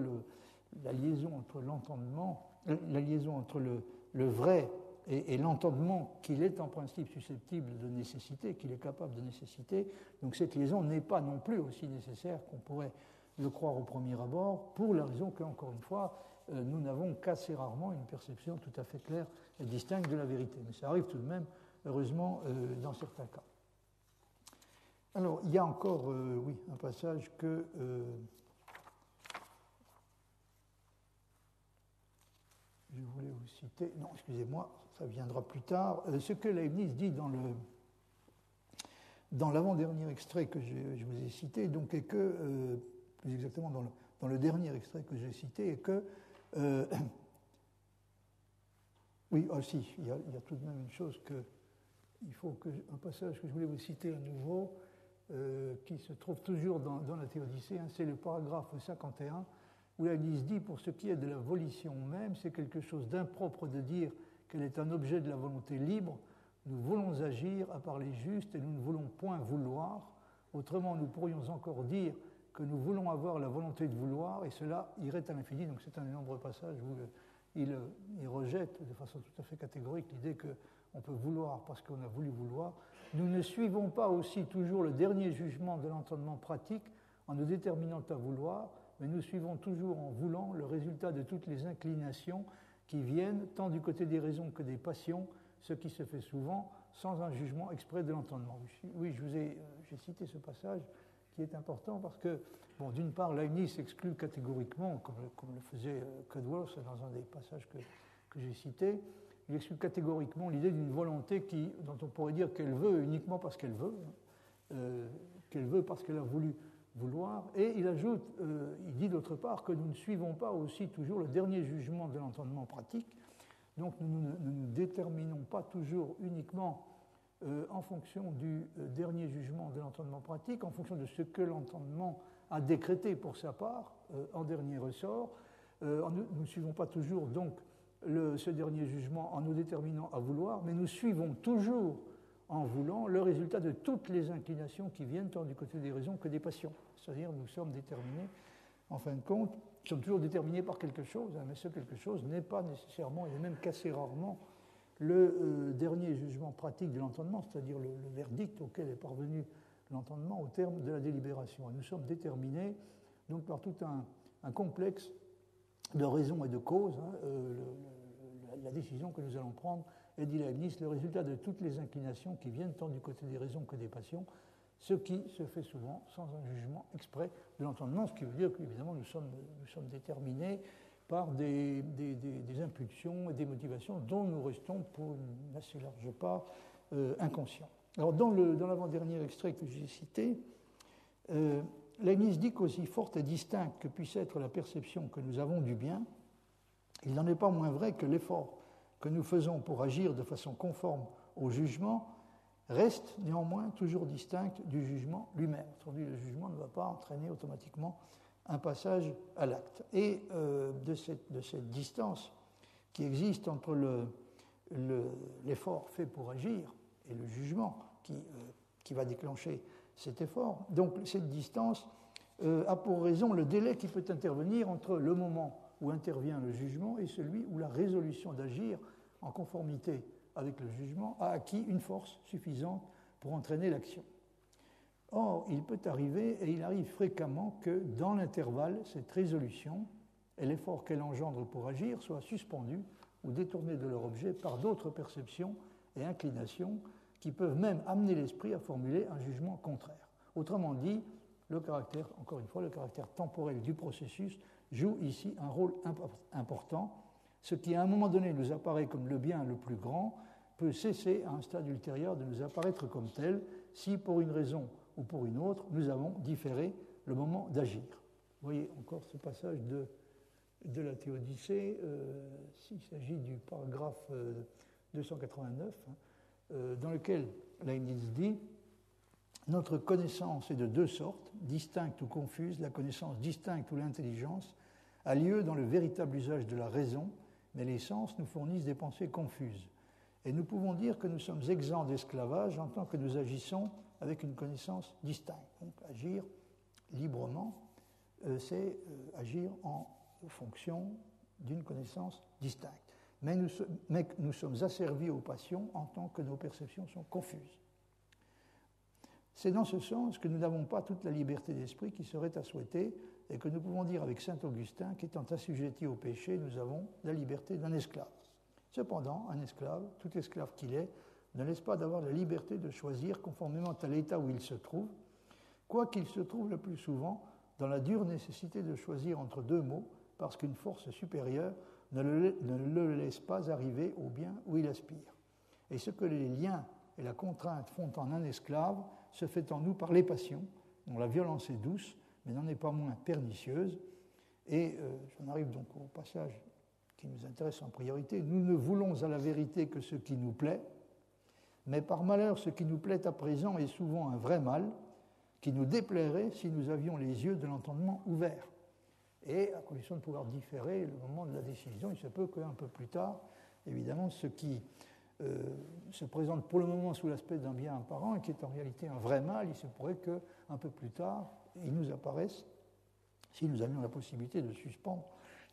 l'entendement, la liaison entre le vrai et l'entendement qu'il est en principe susceptible de nécessiter, qu'il est capable de nécessiter. Donc cette liaison n'est pas non plus aussi nécessaire qu'on pourrait le croire au premier abord, pour la raison qu'encore une fois, nous n'avons qu'assez rarement une perception tout à fait claire et distincte de la vérité. Mais ça arrive tout de même, heureusement, dans certains cas. Alors, il y a encore, un passage que je voulais vous citer. Non, excusez-moi, ça viendra plus tard. Ce que Leibniz dit dans l'avant-dernier extrait que je vous ai cité, donc, est que, plus exactement dans le dernier extrait que j'ai cité, est que oui, aussi, il y a tout de même une chose un passage que je voulais vous citer à nouveau, qui se trouve toujours dans la Théodicée, c'est le paragraphe 51, où Leibniz dit, pour ce qui est de la volition même, c'est quelque chose d'impropre de dire qu'elle est un objet de la volonté libre. Nous voulons agir à parler juste et nous ne voulons point vouloir. Autrement, nous pourrions encore dire que nous voulons avoir la volonté de vouloir, et cela irait à l'infini. Donc c'est un des nombreux passages où il rejette de façon tout à fait catégorique l'idée qu'on peut vouloir parce qu'on a voulu vouloir. Nous ne suivons pas aussi toujours le dernier jugement de l'entendement pratique en nous déterminant à vouloir, mais nous suivons toujours en voulant le résultat de toutes les inclinations qui viennent tant du côté des raisons que des passions, ce qui se fait souvent sans un jugement exprès de l'entendement. Oui, j'ai cité ce passage qui est important parce que, bon, d'une part, Leibniz exclut catégoriquement, comme le faisait Cudworth dans un des passages que j'ai cités, il exclut catégoriquement l'idée d'une volonté dont on pourrait dire qu'elle veut uniquement parce qu'elle veut, qu'elle veut parce qu'elle a voulu vouloir, et il ajoute, il dit d'autre part que nous ne suivons pas aussi toujours le dernier jugement de l'entendement pratique, donc nous ne nous déterminons pas toujours uniquement en fonction du dernier jugement de l'entendement pratique, en fonction de ce que l'entendement a décrété pour sa part, en dernier ressort. Nous ne suivons pas toujours donc ce dernier jugement en nous déterminant à vouloir, mais nous suivons toujours en voulant le résultat de toutes les inclinations qui viennent tant du côté des raisons que des passions. C'est-à-dire nous sommes déterminés, en fin de compte, nous sommes toujours déterminés par quelque chose, mais ce quelque chose n'est pas nécessairement, et même qu'assez rarement, le dernier jugement pratique de l'entendement, c'est-à-dire le verdict auquel est parvenu l'entendement au terme de la délibération. Et nous sommes déterminés donc par tout un complexe de raisons et de causes. La décision que nous allons prendre est, dit Leibniz, le résultat de toutes les inclinations qui viennent tant du côté des raisons que des passions, ce qui se fait souvent sans un jugement exprès de l'entendement, ce qui veut dire qu'évidemment nous sommes déterminés par des impulsions et des motivations dont nous restons pour une assez large part inconscients. Alors dans l'avant-dernier extrait que j'ai cité, Leibniz dit qu'aussi forte et distincte que puisse être la perception que nous avons du bien, il n'en est pas moins vrai que l'effort que nous faisons pour agir de façon conforme au jugement reste néanmoins toujours distinct du jugement lui-même. Autrement dit, le jugement ne va pas entraîner automatiquement un passage à l'acte. Et de cette distance qui existe entre l'effort fait pour agir et le jugement qui va déclencher cet effort, donc cette distance a pour raison le délai qui peut intervenir entre le moment où intervient le jugement est celui où la résolution d'agir en conformité avec le jugement a acquis une force suffisante pour entraîner l'action. Or, il peut arriver, et il arrive fréquemment, que dans l'intervalle, cette résolution et l'effort qu'elle engendre pour agir soient suspendus ou détournés de leur objet par d'autres perceptions et inclinations qui peuvent même amener l'esprit à formuler un jugement contraire. Autrement dit, le caractère, encore une fois, le caractère temporel du processus joue ici un rôle important. Ce qui, à un moment donné, nous apparaît comme le bien le plus grand, peut cesser à un stade ultérieur de nous apparaître comme tel, si, pour une raison ou pour une autre, nous avons différé le moment d'agir. Vous voyez encore ce passage de la Théodicée, s'il s'agit du paragraphe 289, dans lequel Leibniz dit « Notre connaissance est de deux sortes, distincte ou confuse. La connaissance distincte ou l'intelligence a lieu dans le véritable usage de la raison, mais les sens nous fournissent des pensées confuses. Et nous pouvons dire que nous sommes exempts d'esclavage en tant que nous agissons avec une connaissance distincte. » Donc agir librement, c'est agir en fonction d'une connaissance distincte. Mais nous sommes asservis aux passions en tant que nos perceptions sont confuses. C'est dans ce sens que nous n'avons pas toute la liberté d'esprit qui serait à souhaiter et que nous pouvons dire avec saint Augustin qu'étant assujettis au péché, nous avons la liberté d'un esclave. Cependant, un esclave, tout esclave qu'il est, ne laisse pas d'avoir la liberté de choisir conformément à l'état où il se trouve, quoiqu'il se trouve le plus souvent dans la dure nécessité de choisir entre deux maux, parce qu'une force supérieure ne le laisse pas arriver au bien où il aspire. Et ce que les liens et la contrainte font en un esclave se fait en nous par les passions, dont la violence est douce, mais n'en est pas moins pernicieuse. Et j'en arrive donc au passage qui nous intéresse en priorité. Nous ne voulons à la vérité que ce qui nous plaît, mais par malheur, ce qui nous plaît à présent est souvent un vrai mal, qui nous déplairait si nous avions les yeux de l'entendement ouverts. Et à condition de pouvoir différer le moment de la décision, il se peut qu'un peu plus tard, évidemment, ce qui se présente pour le moment sous l'aspect d'un bien apparent et qui est en réalité un vrai mal, il se pourrait qu'un peu plus tard, il nous apparaisse, si nous avions la possibilité de suspendre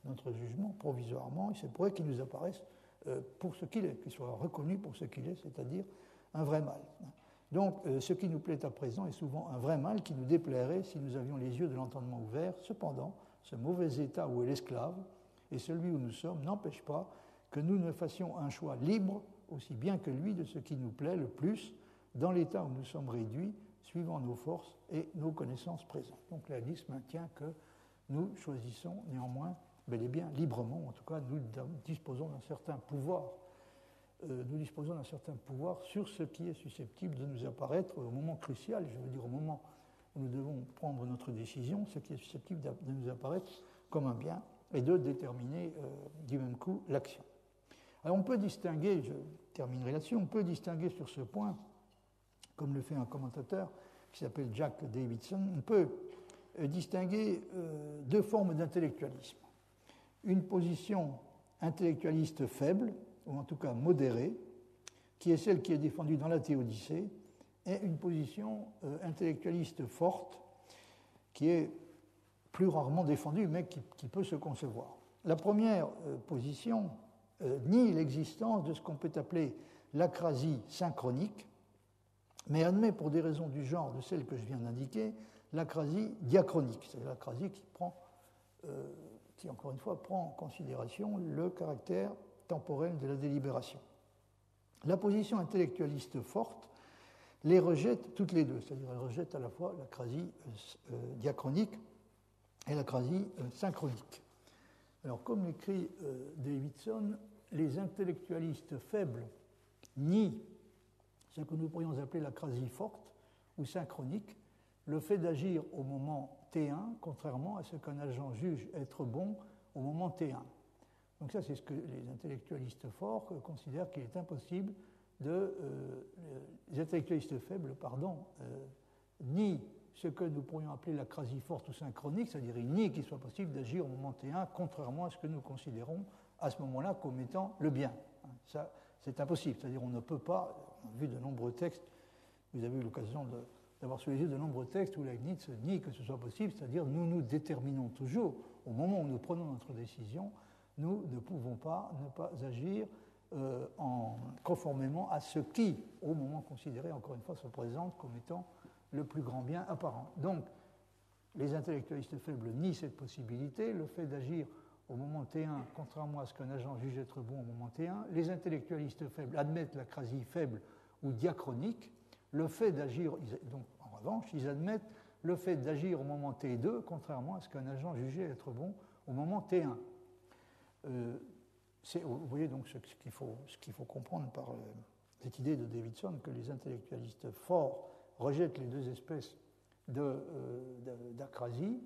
notre jugement provisoirement, il se pourrait qu'il nous apparaisse pour ce qu'il est, qu'il soit reconnu pour ce qu'il est, c'est-à-dire un vrai mal. Donc, ce qui nous plaît à présent est souvent un vrai mal qui nous déplairait si nous avions les yeux de l'entendement ouverts. Cependant, ce mauvais état où est l'esclave et celui où nous sommes n'empêche pas que nous ne fassions un choix libre, aussi bien que lui, de ce qui nous plaît le plus, dans l'état où nous sommes réduits, suivant nos forces et nos connaissances présentes. Donc, Leibniz maintient que nous choisissons néanmoins bel et bien librement, en tout cas, nous disposons d'un certain pouvoir. Nous disposons d'un certain pouvoir sur ce qui est susceptible de nous apparaître au moment crucial, je veux dire au moment où nous devons prendre notre décision, ce qui est susceptible de nous apparaître comme un bien et de déterminer du même coup l'action. Alors on peut distinguer, je terminerai là-dessus, on peut distinguer sur ce point, comme le fait un commentateur qui s'appelle Jack Davidson, on peut distinguer deux formes d'intellectualisme. Une position intellectualiste faible, ou en tout cas modérée, qui est celle qui est défendue dans la Théodicée, et une position intellectualiste forte, qui est plus rarement défendue, mais qui peut se concevoir. La première position nie l'existence de ce qu'on peut appeler l'acrasie synchronique, mais admet pour des raisons du genre de celles que je viens d'indiquer, l'acrasie diachronique, c'est-à-dire l'acrasie qui, encore une fois, prend en considération le caractère temporel de la délibération. La position intellectualiste forte les rejette toutes les deux, c'est-à-dire elle rejette à la fois l'acrasie diachronique et l'acrasie synchronique. Alors, comme l'écrit Davidson, les intellectualistes faibles nient ce que nous pourrions appeler l'acrasie forte ou synchronique, le fait d'agir au moment T1, contrairement à ce qu'un agent juge être bon au moment T1. Donc ça, c'est ce que les intellectualistes forts considèrent qu'il est impossible les intellectualistes faibles, nient ce que nous pourrions appeler l'acrasie forte ou synchronique, c'est-à-dire ils nient qu'il soit possible d'agir au moment T1, contrairement à ce que nous considérons à ce moment-là comme étant le bien. Ça, c'est impossible, c'est-à-dire on ne peut pas, on a vu de nombreux textes, vous avez eu l'occasion d'avoir sous les yeux de nombreux textes où Leibniz nie que ce soit possible, c'est-à-dire nous nous déterminons toujours, au moment où nous prenons notre décision, nous ne pouvons pas ne pas agir conformément à ce qui, au moment considéré, encore une fois, se présente comme étant le plus grand bien apparent. Donc, les intellectualistes faibles nient cette possibilité, le fait d'agir au moment T1, contrairement à ce qu'un agent juge être bon au moment T1. Les intellectualistes faibles admettent l'acrasie faible ou diachronique. Le fait d'agir, donc en revanche, ils admettent le fait d'agir au moment T2, contrairement à ce qu'un agent jugeait être bon au moment T1. Vous voyez donc ce qu'il faut comprendre par cette idée de Davidson que les intellectualistes forts rejettent les deux espèces d'acrasie,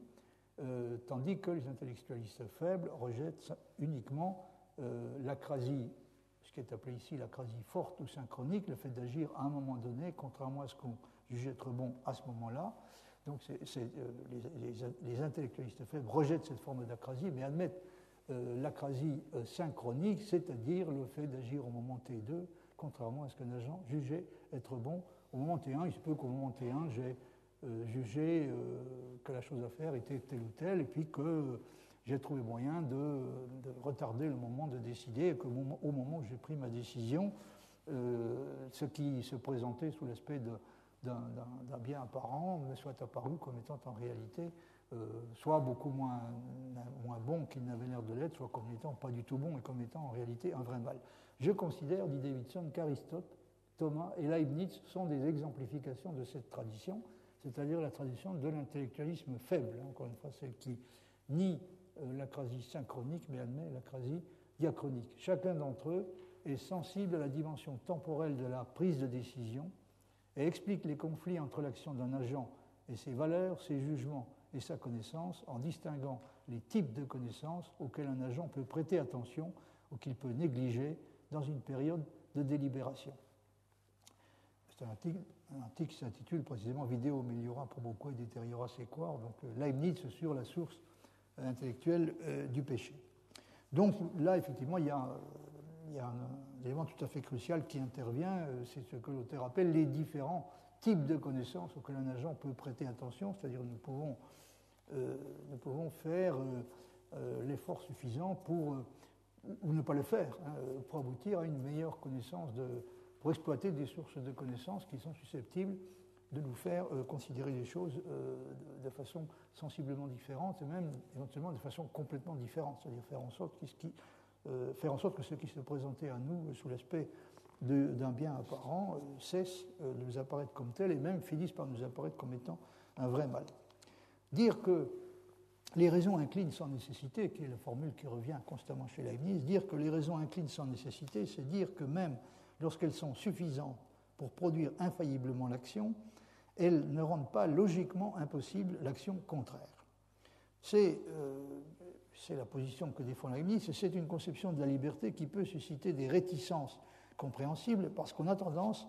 tandis que les intellectualistes faibles rejettent uniquement l'acrasie, ce qui est appelé ici l'acrasie forte ou synchronique, le fait d'agir à un moment donné, contrairement à ce qu'on juge être bon à ce moment-là. Donc les intellectualistes faibles rejettent cette forme d'acrasie, mais admettent l'acrasie synchronique, c'est-à-dire le fait d'agir au moment T2, contrairement à ce qu'un agent jugeait être bon au moment T1. Il se peut qu'au moment T1, j'ai jugé que la chose à faire était telle ou telle, et puis que j'ai trouvé moyen de retarder le moment de décider, et qu'au moment où j'ai pris ma décision, ce qui se présentait sous l'aspect d'un bien apparent me soit apparu comme étant en réalité soit beaucoup moins bon qu'il n'avait l'air de l'être, soit comme étant pas du tout bon et comme étant en réalité un vrai mal. Je considère, dit Davidson, qu'Aristote, Thomas et Leibniz sont des exemplifications de cette tradition, c'est-à-dire la tradition de l'intellectualisme faible, encore une fois celle qui nie l'acrasie synchronique mais admet l'acrasie diachronique. Chacun d'entre eux est sensible à la dimension temporelle de la prise de décision et explique les conflits entre l'action d'un agent et ses valeurs, ses jugements et sa connaissance en distinguant les types de connaissances auxquels un agent peut prêter attention ou qu'il peut négliger dans une période de délibération. C'est un article qui s'intitule précisément Vidéo améliora proboko et détériora sequor, donc Leibniz sur la source intellectuelle du péché. Donc là, effectivement, il y a un élément tout à fait crucial qui intervient, c'est ce que l'auteur appelle les différents types de connaissances auxquels un agent peut prêter attention, c'est-à-dire nous pouvons faire l'effort suffisant ou ne pas le faire, pour aboutir à une meilleure connaissance, pour exploiter des sources de connaissances qui sont susceptibles de nous faire considérer les choses de façon sensiblement différente et même éventuellement de façon complètement différente, c'est-à-dire faire en sorte que ce qui se présentait à nous sous l'aspect d'un bien apparent cesse de nous apparaître comme tel et même finisse par nous apparaître comme étant un vrai mal. Dire que les raisons inclinent sans nécessité, qui est la formule qui revient constamment chez Leibniz, dire que les raisons inclinent sans nécessité, c'est dire que même lorsqu'elles sont suffisantes pour produire infailliblement l'action, elles ne rendent pas logiquement impossible l'action contraire. C'est la position que défend Leibniz, et c'est une conception de la liberté qui peut susciter des réticences compréhensibles parce qu'on a tendance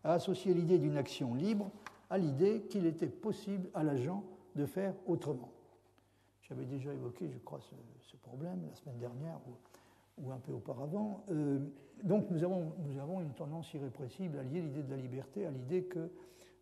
à associer l'idée d'une action libre à l'idée qu'il était possible à l'agent de faire autrement. J'avais déjà évoqué, je crois, ce problème la semaine dernière ou un peu auparavant. Donc nous avons une tendance irrépressible à lier l'idée de la liberté à l'idée que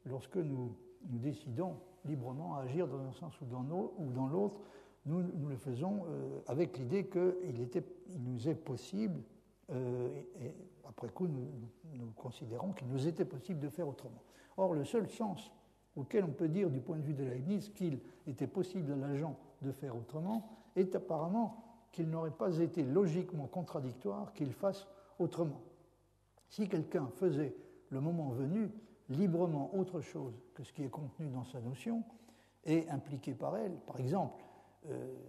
lorsque nous décidons librement à agir dans un sens ou dans l'autre, nous le faisons avec l'idée qu'il nous est possible, et après coup nous considérons qu'il nous était possible de faire autrement. Or, le seul sens auquel on peut dire du point de vue de Leibniz qu'il était possible à l'agent de faire autrement est apparemment qu'il n'aurait pas été logiquement contradictoire qu'il fasse autrement. Si quelqu'un faisait, le moment venu, librement autre chose que ce qui est contenu dans sa notion et impliqué par elle, par exemple,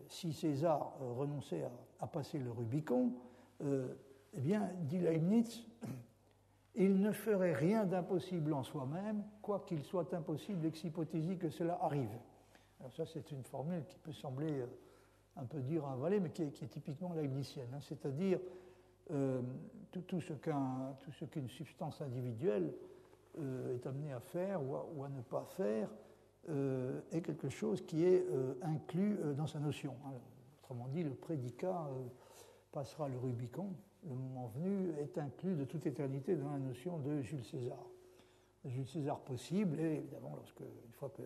si César renonçait à passer le Rubicon, eh bien, dit Leibniz, il ne ferait rien d'impossible en soi-même, quoiqu'il soit impossible ex hypothésie que cela arrive. Alors ça, c'est une formule qui peut sembler un peu dure à avaler, mais qui est typiquement leibnizienne. C'est-à-dire, tout ce qu'une substance individuelle est amenée à faire ou à ne pas faire est quelque chose qui est inclus dans sa notion. Autrement dit, le prédicat passera le Rubicon, le moment venu, est inclus de toute éternité dans la notion de Jules César. Jules César possible, et évidemment, une fois que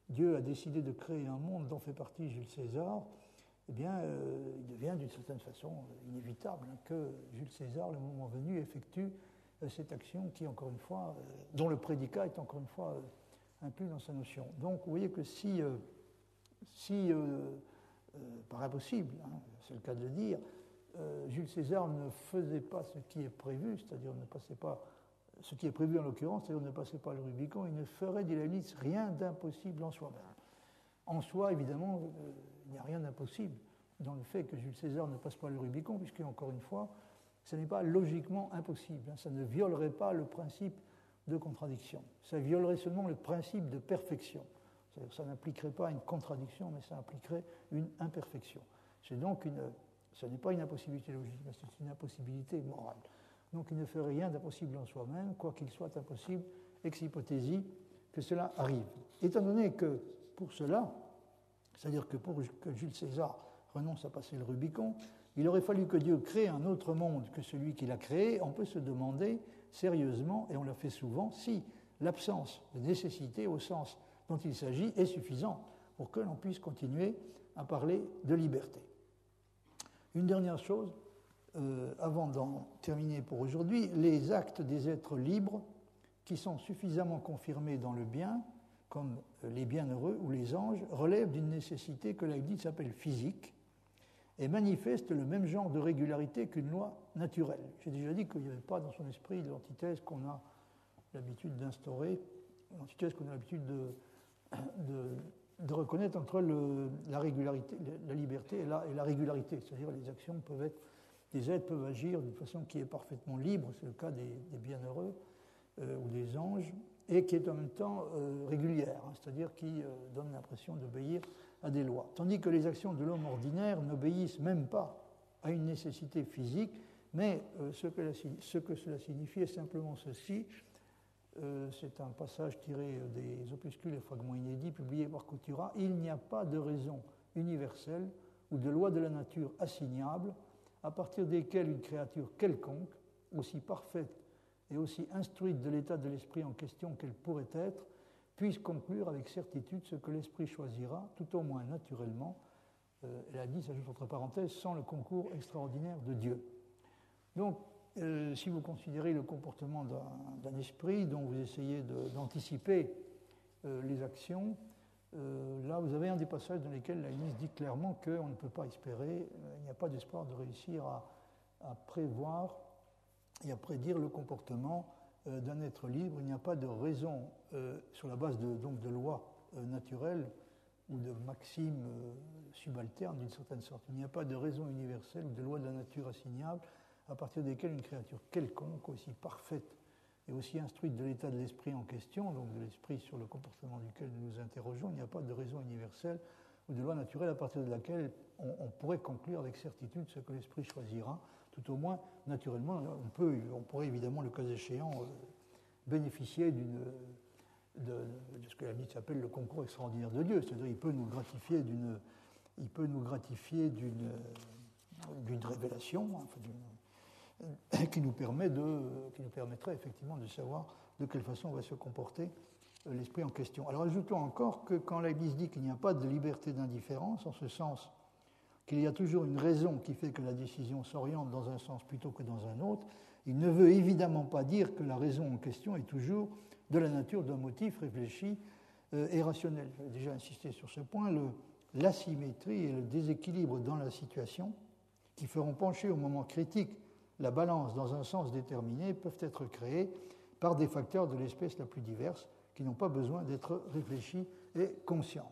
Dieu a décidé de créer un monde dont fait partie Jules César, eh bien, il devient d'une certaine façon inévitable que Jules César, le moment venu, effectue cette action qui, encore une fois, dont le prédicat est encore une fois inclus dans sa notion. Donc, vous voyez que si par impossible, hein, c'est le cas de le dire, Jules César ne faisait pas ce qui est prévu, c'est-à-dire ne passait pas ce qui est prévu en l'occurrence, c'est-à-dire ne passait pas le Rubicon, il ne ferait, dit Leibniz, rien d'impossible en soi-même. En soi, évidemment, il n'y a rien d'impossible dans le fait que Jules César ne passe pas le Rubicon, puisque, encore une fois, ce n'est pas logiquement impossible. Hein, ça ne violerait pas le principe de contradiction. Ça violerait seulement le principe de perfection. C'est-à-dire, ça n'impliquerait pas une contradiction, mais ça impliquerait une imperfection. C'est donc ce n'est pas une impossibilité logique, mais c'est une impossibilité morale. Donc il ne ferait rien d'impossible en soi-même, quoi qu'il soit impossible, ex hypothésie, que cela arrive. Étant donné que pour cela, c'est-à-dire que pour que Jules César renonce à passer le Rubicon, il aurait fallu que Dieu crée un autre monde que celui qu'il a créé. On peut se demander sérieusement, et on l'a fait souvent, si l'absence de nécessité au sens dont il s'agit est suffisante pour que l'on puisse continuer à parler de liberté. Une dernière chose, avant d'en terminer pour aujourd'hui, les actes des êtres libres qui sont suffisamment confirmés dans le bien, comme les bienheureux ou les anges, relèvent d'une nécessité que Leibniz appelle physique et manifestent le même genre de régularité qu'une loi naturelle. J'ai déjà dit qu'il n'y avait pas dans son esprit l'antithèse qu'on a l'habitude d'instaurer, l'antithèse qu'on a l'habitude de reconnaître entre la régularité, la liberté et la régularité. C'est-à-dire les actions les êtres peuvent agir d'une façon qui est parfaitement libre, c'est le cas des bienheureux ou des anges, et qui est en même temps régulière, hein, c'est-à-dire qui donne l'impression d'obéir à des lois. Tandis que les actions de l'homme ordinaire n'obéissent même pas à une nécessité physique, mais ce que cela signifie est simplement ceci. C'est un passage tiré des opuscules et fragments inédits publiés par Couturat. Il n'y a pas de raison universelle ou de loi de la nature assignable à partir desquelles une créature quelconque, aussi parfaite et aussi instruite de l'état de l'esprit en question qu'elle pourrait être, puisse conclure avec certitude ce que l'esprit choisira, tout au moins naturellement, elle a dit, s'ajoute entre parenthèses, sans le concours extraordinaire de Dieu. Donc, si vous considérez le comportement d'un esprit dont vous essayez d'anticiper les actions, là vous avez un des passages dans lesquels Leibniz dit clairement qu'on ne peut pas espérer, il n'y a pas d'espoir de réussir à prévoir et à prédire le comportement d'un être libre. Il n'y a pas de raison, sur la base de lois naturelles ou de maximes subalternes d'une certaine sorte, il n'y a pas de raison universelle ou de loi de la nature assignable à partir desquelles une créature quelconque, aussi parfaite et aussi instruite de l'état de l'esprit en question, donc de l'esprit sur le comportement duquel nous nous interrogeons, il n'y a pas de raison universelle ou de loi naturelle à partir de laquelle on pourrait conclure avec certitude ce que l'esprit choisira, tout au moins naturellement. On pourrait évidemment, le cas échéant, bénéficier de ce que la Bible appelle le concours extraordinaire de Dieu, c'est-à-dire il peut nous gratifier d'une révélation, enfin, qui nous permettrait effectivement de savoir de quelle façon va se comporter l'esprit en question. Alors ajoutons encore que quand Leibniz dit qu'il n'y a pas de liberté d'indifférence, en ce sens qu'il y a toujours une raison qui fait que la décision s'oriente dans un sens plutôt que dans un autre, il ne veut évidemment pas dire que la raison en question est toujours de la nature d'un motif réfléchi et rationnel. J'ai déjà insisté sur ce point, l'asymétrie et le déséquilibre dans la situation qui feront pencher au moment critique la balance dans un sens déterminé peuvent être créés par des facteurs de l'espèce la plus diverse qui n'ont pas besoin d'être réfléchis et conscients.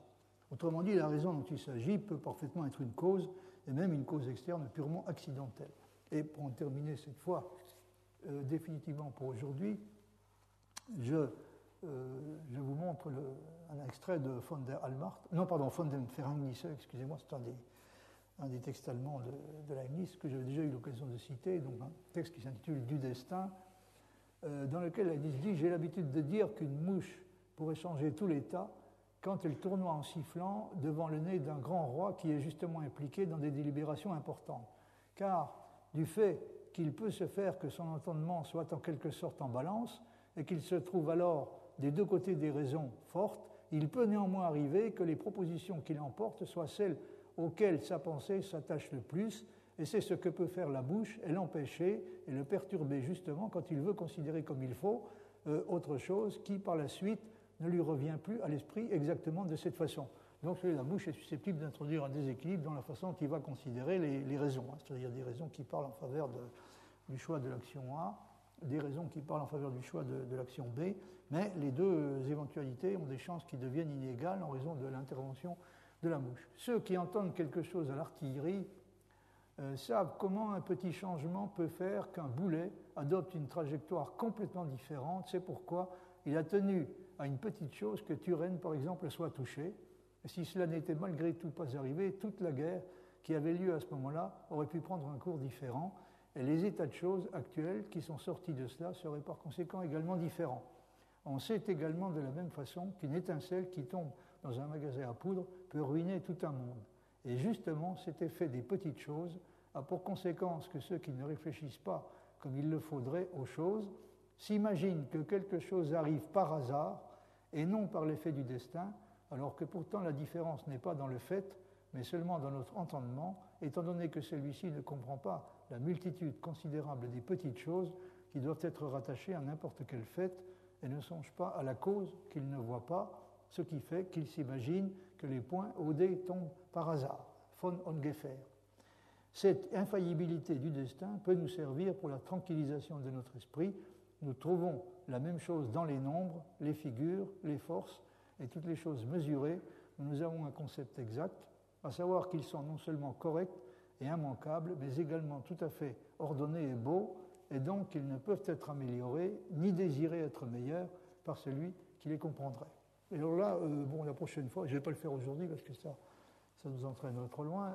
Autrement dit, la raison dont il s'agit peut parfaitement être une cause, et même une cause externe purement accidentelle. Et pour en terminer cette fois, définitivement pour aujourd'hui, je vous montre un extrait de von der Verhängnisse, excusez-moi, c'est un des textes allemands de Leibniz que j'avais déjà eu l'occasion de citer, donc un texte qui s'intitule Du destin, dans lequel Leibniz dit « J'ai l'habitude de dire qu'une mouche pourrait changer tout l'état quand elle tournoie en sifflant devant le nez d'un grand roi qui est justement impliqué dans des délibérations importantes. Car du fait qu'il peut se faire que son entendement soit en quelque sorte en balance, et qu'il se trouve alors des deux côtés des raisons fortes, il peut néanmoins arriver que les propositions qu'il emporte soient celles auxquelles sa pensée s'attache le plus, et c'est ce que peut faire la bouche et l'empêcher et le perturber justement quand il veut considérer comme il faut autre chose qui par la suite ne lui revient plus à l'esprit exactement de cette façon. Donc la bouche est susceptible d'introduire un déséquilibre dans la façon dont il va considérer les raisons, c'est-à-dire des raisons qui parlent en faveur du choix de l'action A, des raisons qui parlent en faveur du choix de l'action B, mais les deux éventualités ont des chances qui deviennent inégales en raison de l'intervention de la bouche. Ceux qui entendent quelque chose à l'artillerie savent comment un petit changement peut faire qu'un boulet adopte une trajectoire complètement différente. C'est pourquoi il a tenu à une petite chose que Turenne, par exemple, soit touché. Et si cela n'était malgré tout pas arrivé, toute la guerre qui avait lieu à ce moment-là aurait pu prendre un cours différent, et les états de choses actuels qui sont sortis de cela seraient par conséquent également différents. On sait également de la même façon qu'une étincelle qui tombe dans un magasin à poudre peut ruiner tout un monde. Et justement, cet effet des petites choses a pour conséquence que ceux qui ne réfléchissent pas comme il le faudrait aux choses s'imaginent que quelque chose arrive par hasard et non par l'effet du destin, alors que pourtant la différence n'est pas dans le fait, mais seulement dans notre entendement, étant donné que celui-ci ne comprend pas la multitude considérable des petites choses qui doivent être rattachées à n'importe quel fait et ne songe pas à la cause qu'il ne voit pas, ce qui fait qu'il s'imagine que les points au dé tombent par hasard. Von Ungefähr. Cette infaillibilité du destin peut nous servir pour la tranquillisation de notre esprit. Nous trouvons la même chose dans les nombres, les figures, les forces et toutes les choses mesurées où nous avons un concept exact, à savoir qu'ils sont non seulement corrects et immanquables, mais également tout à fait ordonnés et beaux, et donc qu'ils ne peuvent être améliorés ni désirés être meilleurs par celui qui les comprendrait. Et alors là, la prochaine fois, je ne vais pas le faire aujourd'hui parce que ça nous entraîne trop loin,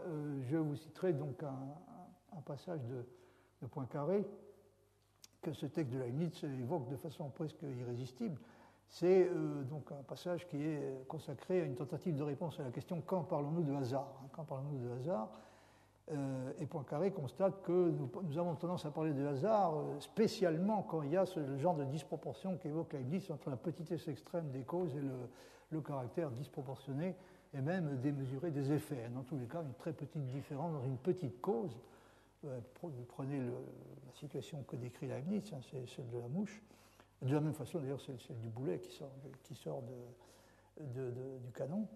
je vous citerai donc un passage de Poincaré que ce texte de Leibniz évoque de façon presque irrésistible. C'est donc un passage qui est consacré à une tentative de réponse à la question « Quand parlons-nous de hasard ?» Quand parlons-nous de hasard Et Poincaré constate que nous avons tendance à parler de hasard, spécialement quand il y a le genre de disproportion qu'évoque Leibniz entre la petitesse extrême des causes et le caractère disproportionné et même démesuré des effets. Dans tous les cas, une très petite différence dans une petite cause. Vous prenez la situation que décrit Leibniz, c'est celle de la mouche. De la même façon, d'ailleurs, c'est celle du boulet qui sort du canon.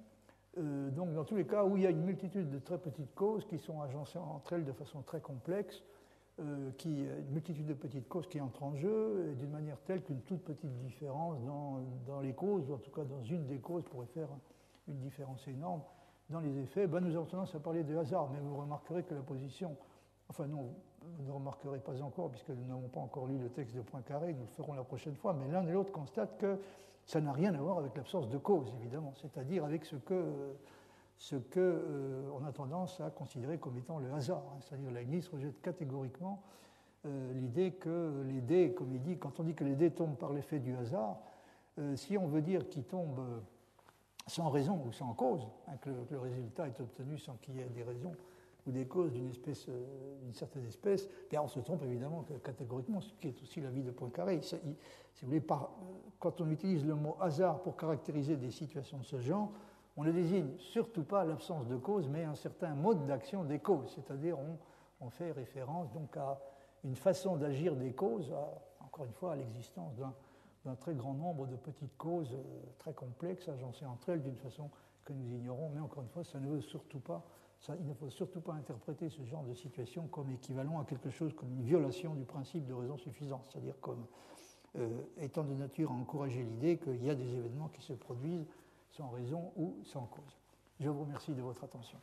Donc, dans tous les cas où il y a une multitude de très petites causes qui sont agencées entre elles de façon très complexe, une multitude de petites causes qui entrent en jeu d'une manière telle qu'une toute petite différence dans les causes, ou en tout cas dans une des causes, pourrait faire une différence énorme dans les effets. Nous avons tendance à parler de hasard, mais vous remarquerez que la position... Enfin non, vous ne remarquerez pas encore, puisque nous n'avons pas encore lu le texte de Poincaré, nous le ferons la prochaine fois, mais l'un et l'autre constatent que ça n'a rien à voir avec l'absence de cause, évidemment, c'est-à-dire avec ce que on a tendance à considérer comme étant le hasard. C'est-à-dire Leibniz rejette catégoriquement l'idée que les dés, comme il dit, quand on dit que les dés tombent par l'effet du hasard, si on veut dire qu'ils tombent sans raison ou sans cause, que le résultat est obtenu sans qu'il y ait des raisons ou des causes d'une certaine espèce, bien on se trompe évidemment catégoriquement, ce qui est aussi l'avis de Poincaré. Si vous voulez, quand on utilise le mot hasard pour caractériser des situations de ce genre, on ne désigne surtout pas l'absence de cause, mais un certain mode d'action des causes, c'est-à-dire on fait référence donc à une façon d'agir des causes, encore une fois à l'existence d'un très grand nombre de petites causes très complexes, agencées entre elles d'une façon que nous ignorons, mais encore une fois, il ne faut surtout pas interpréter ce genre de situation comme équivalent à quelque chose comme une violation du principe de raison suffisante, c'est-à-dire comme étant de nature à encourager l'idée qu'il y a des événements qui se produisent sans raison ou sans cause. Je vous remercie de votre attention.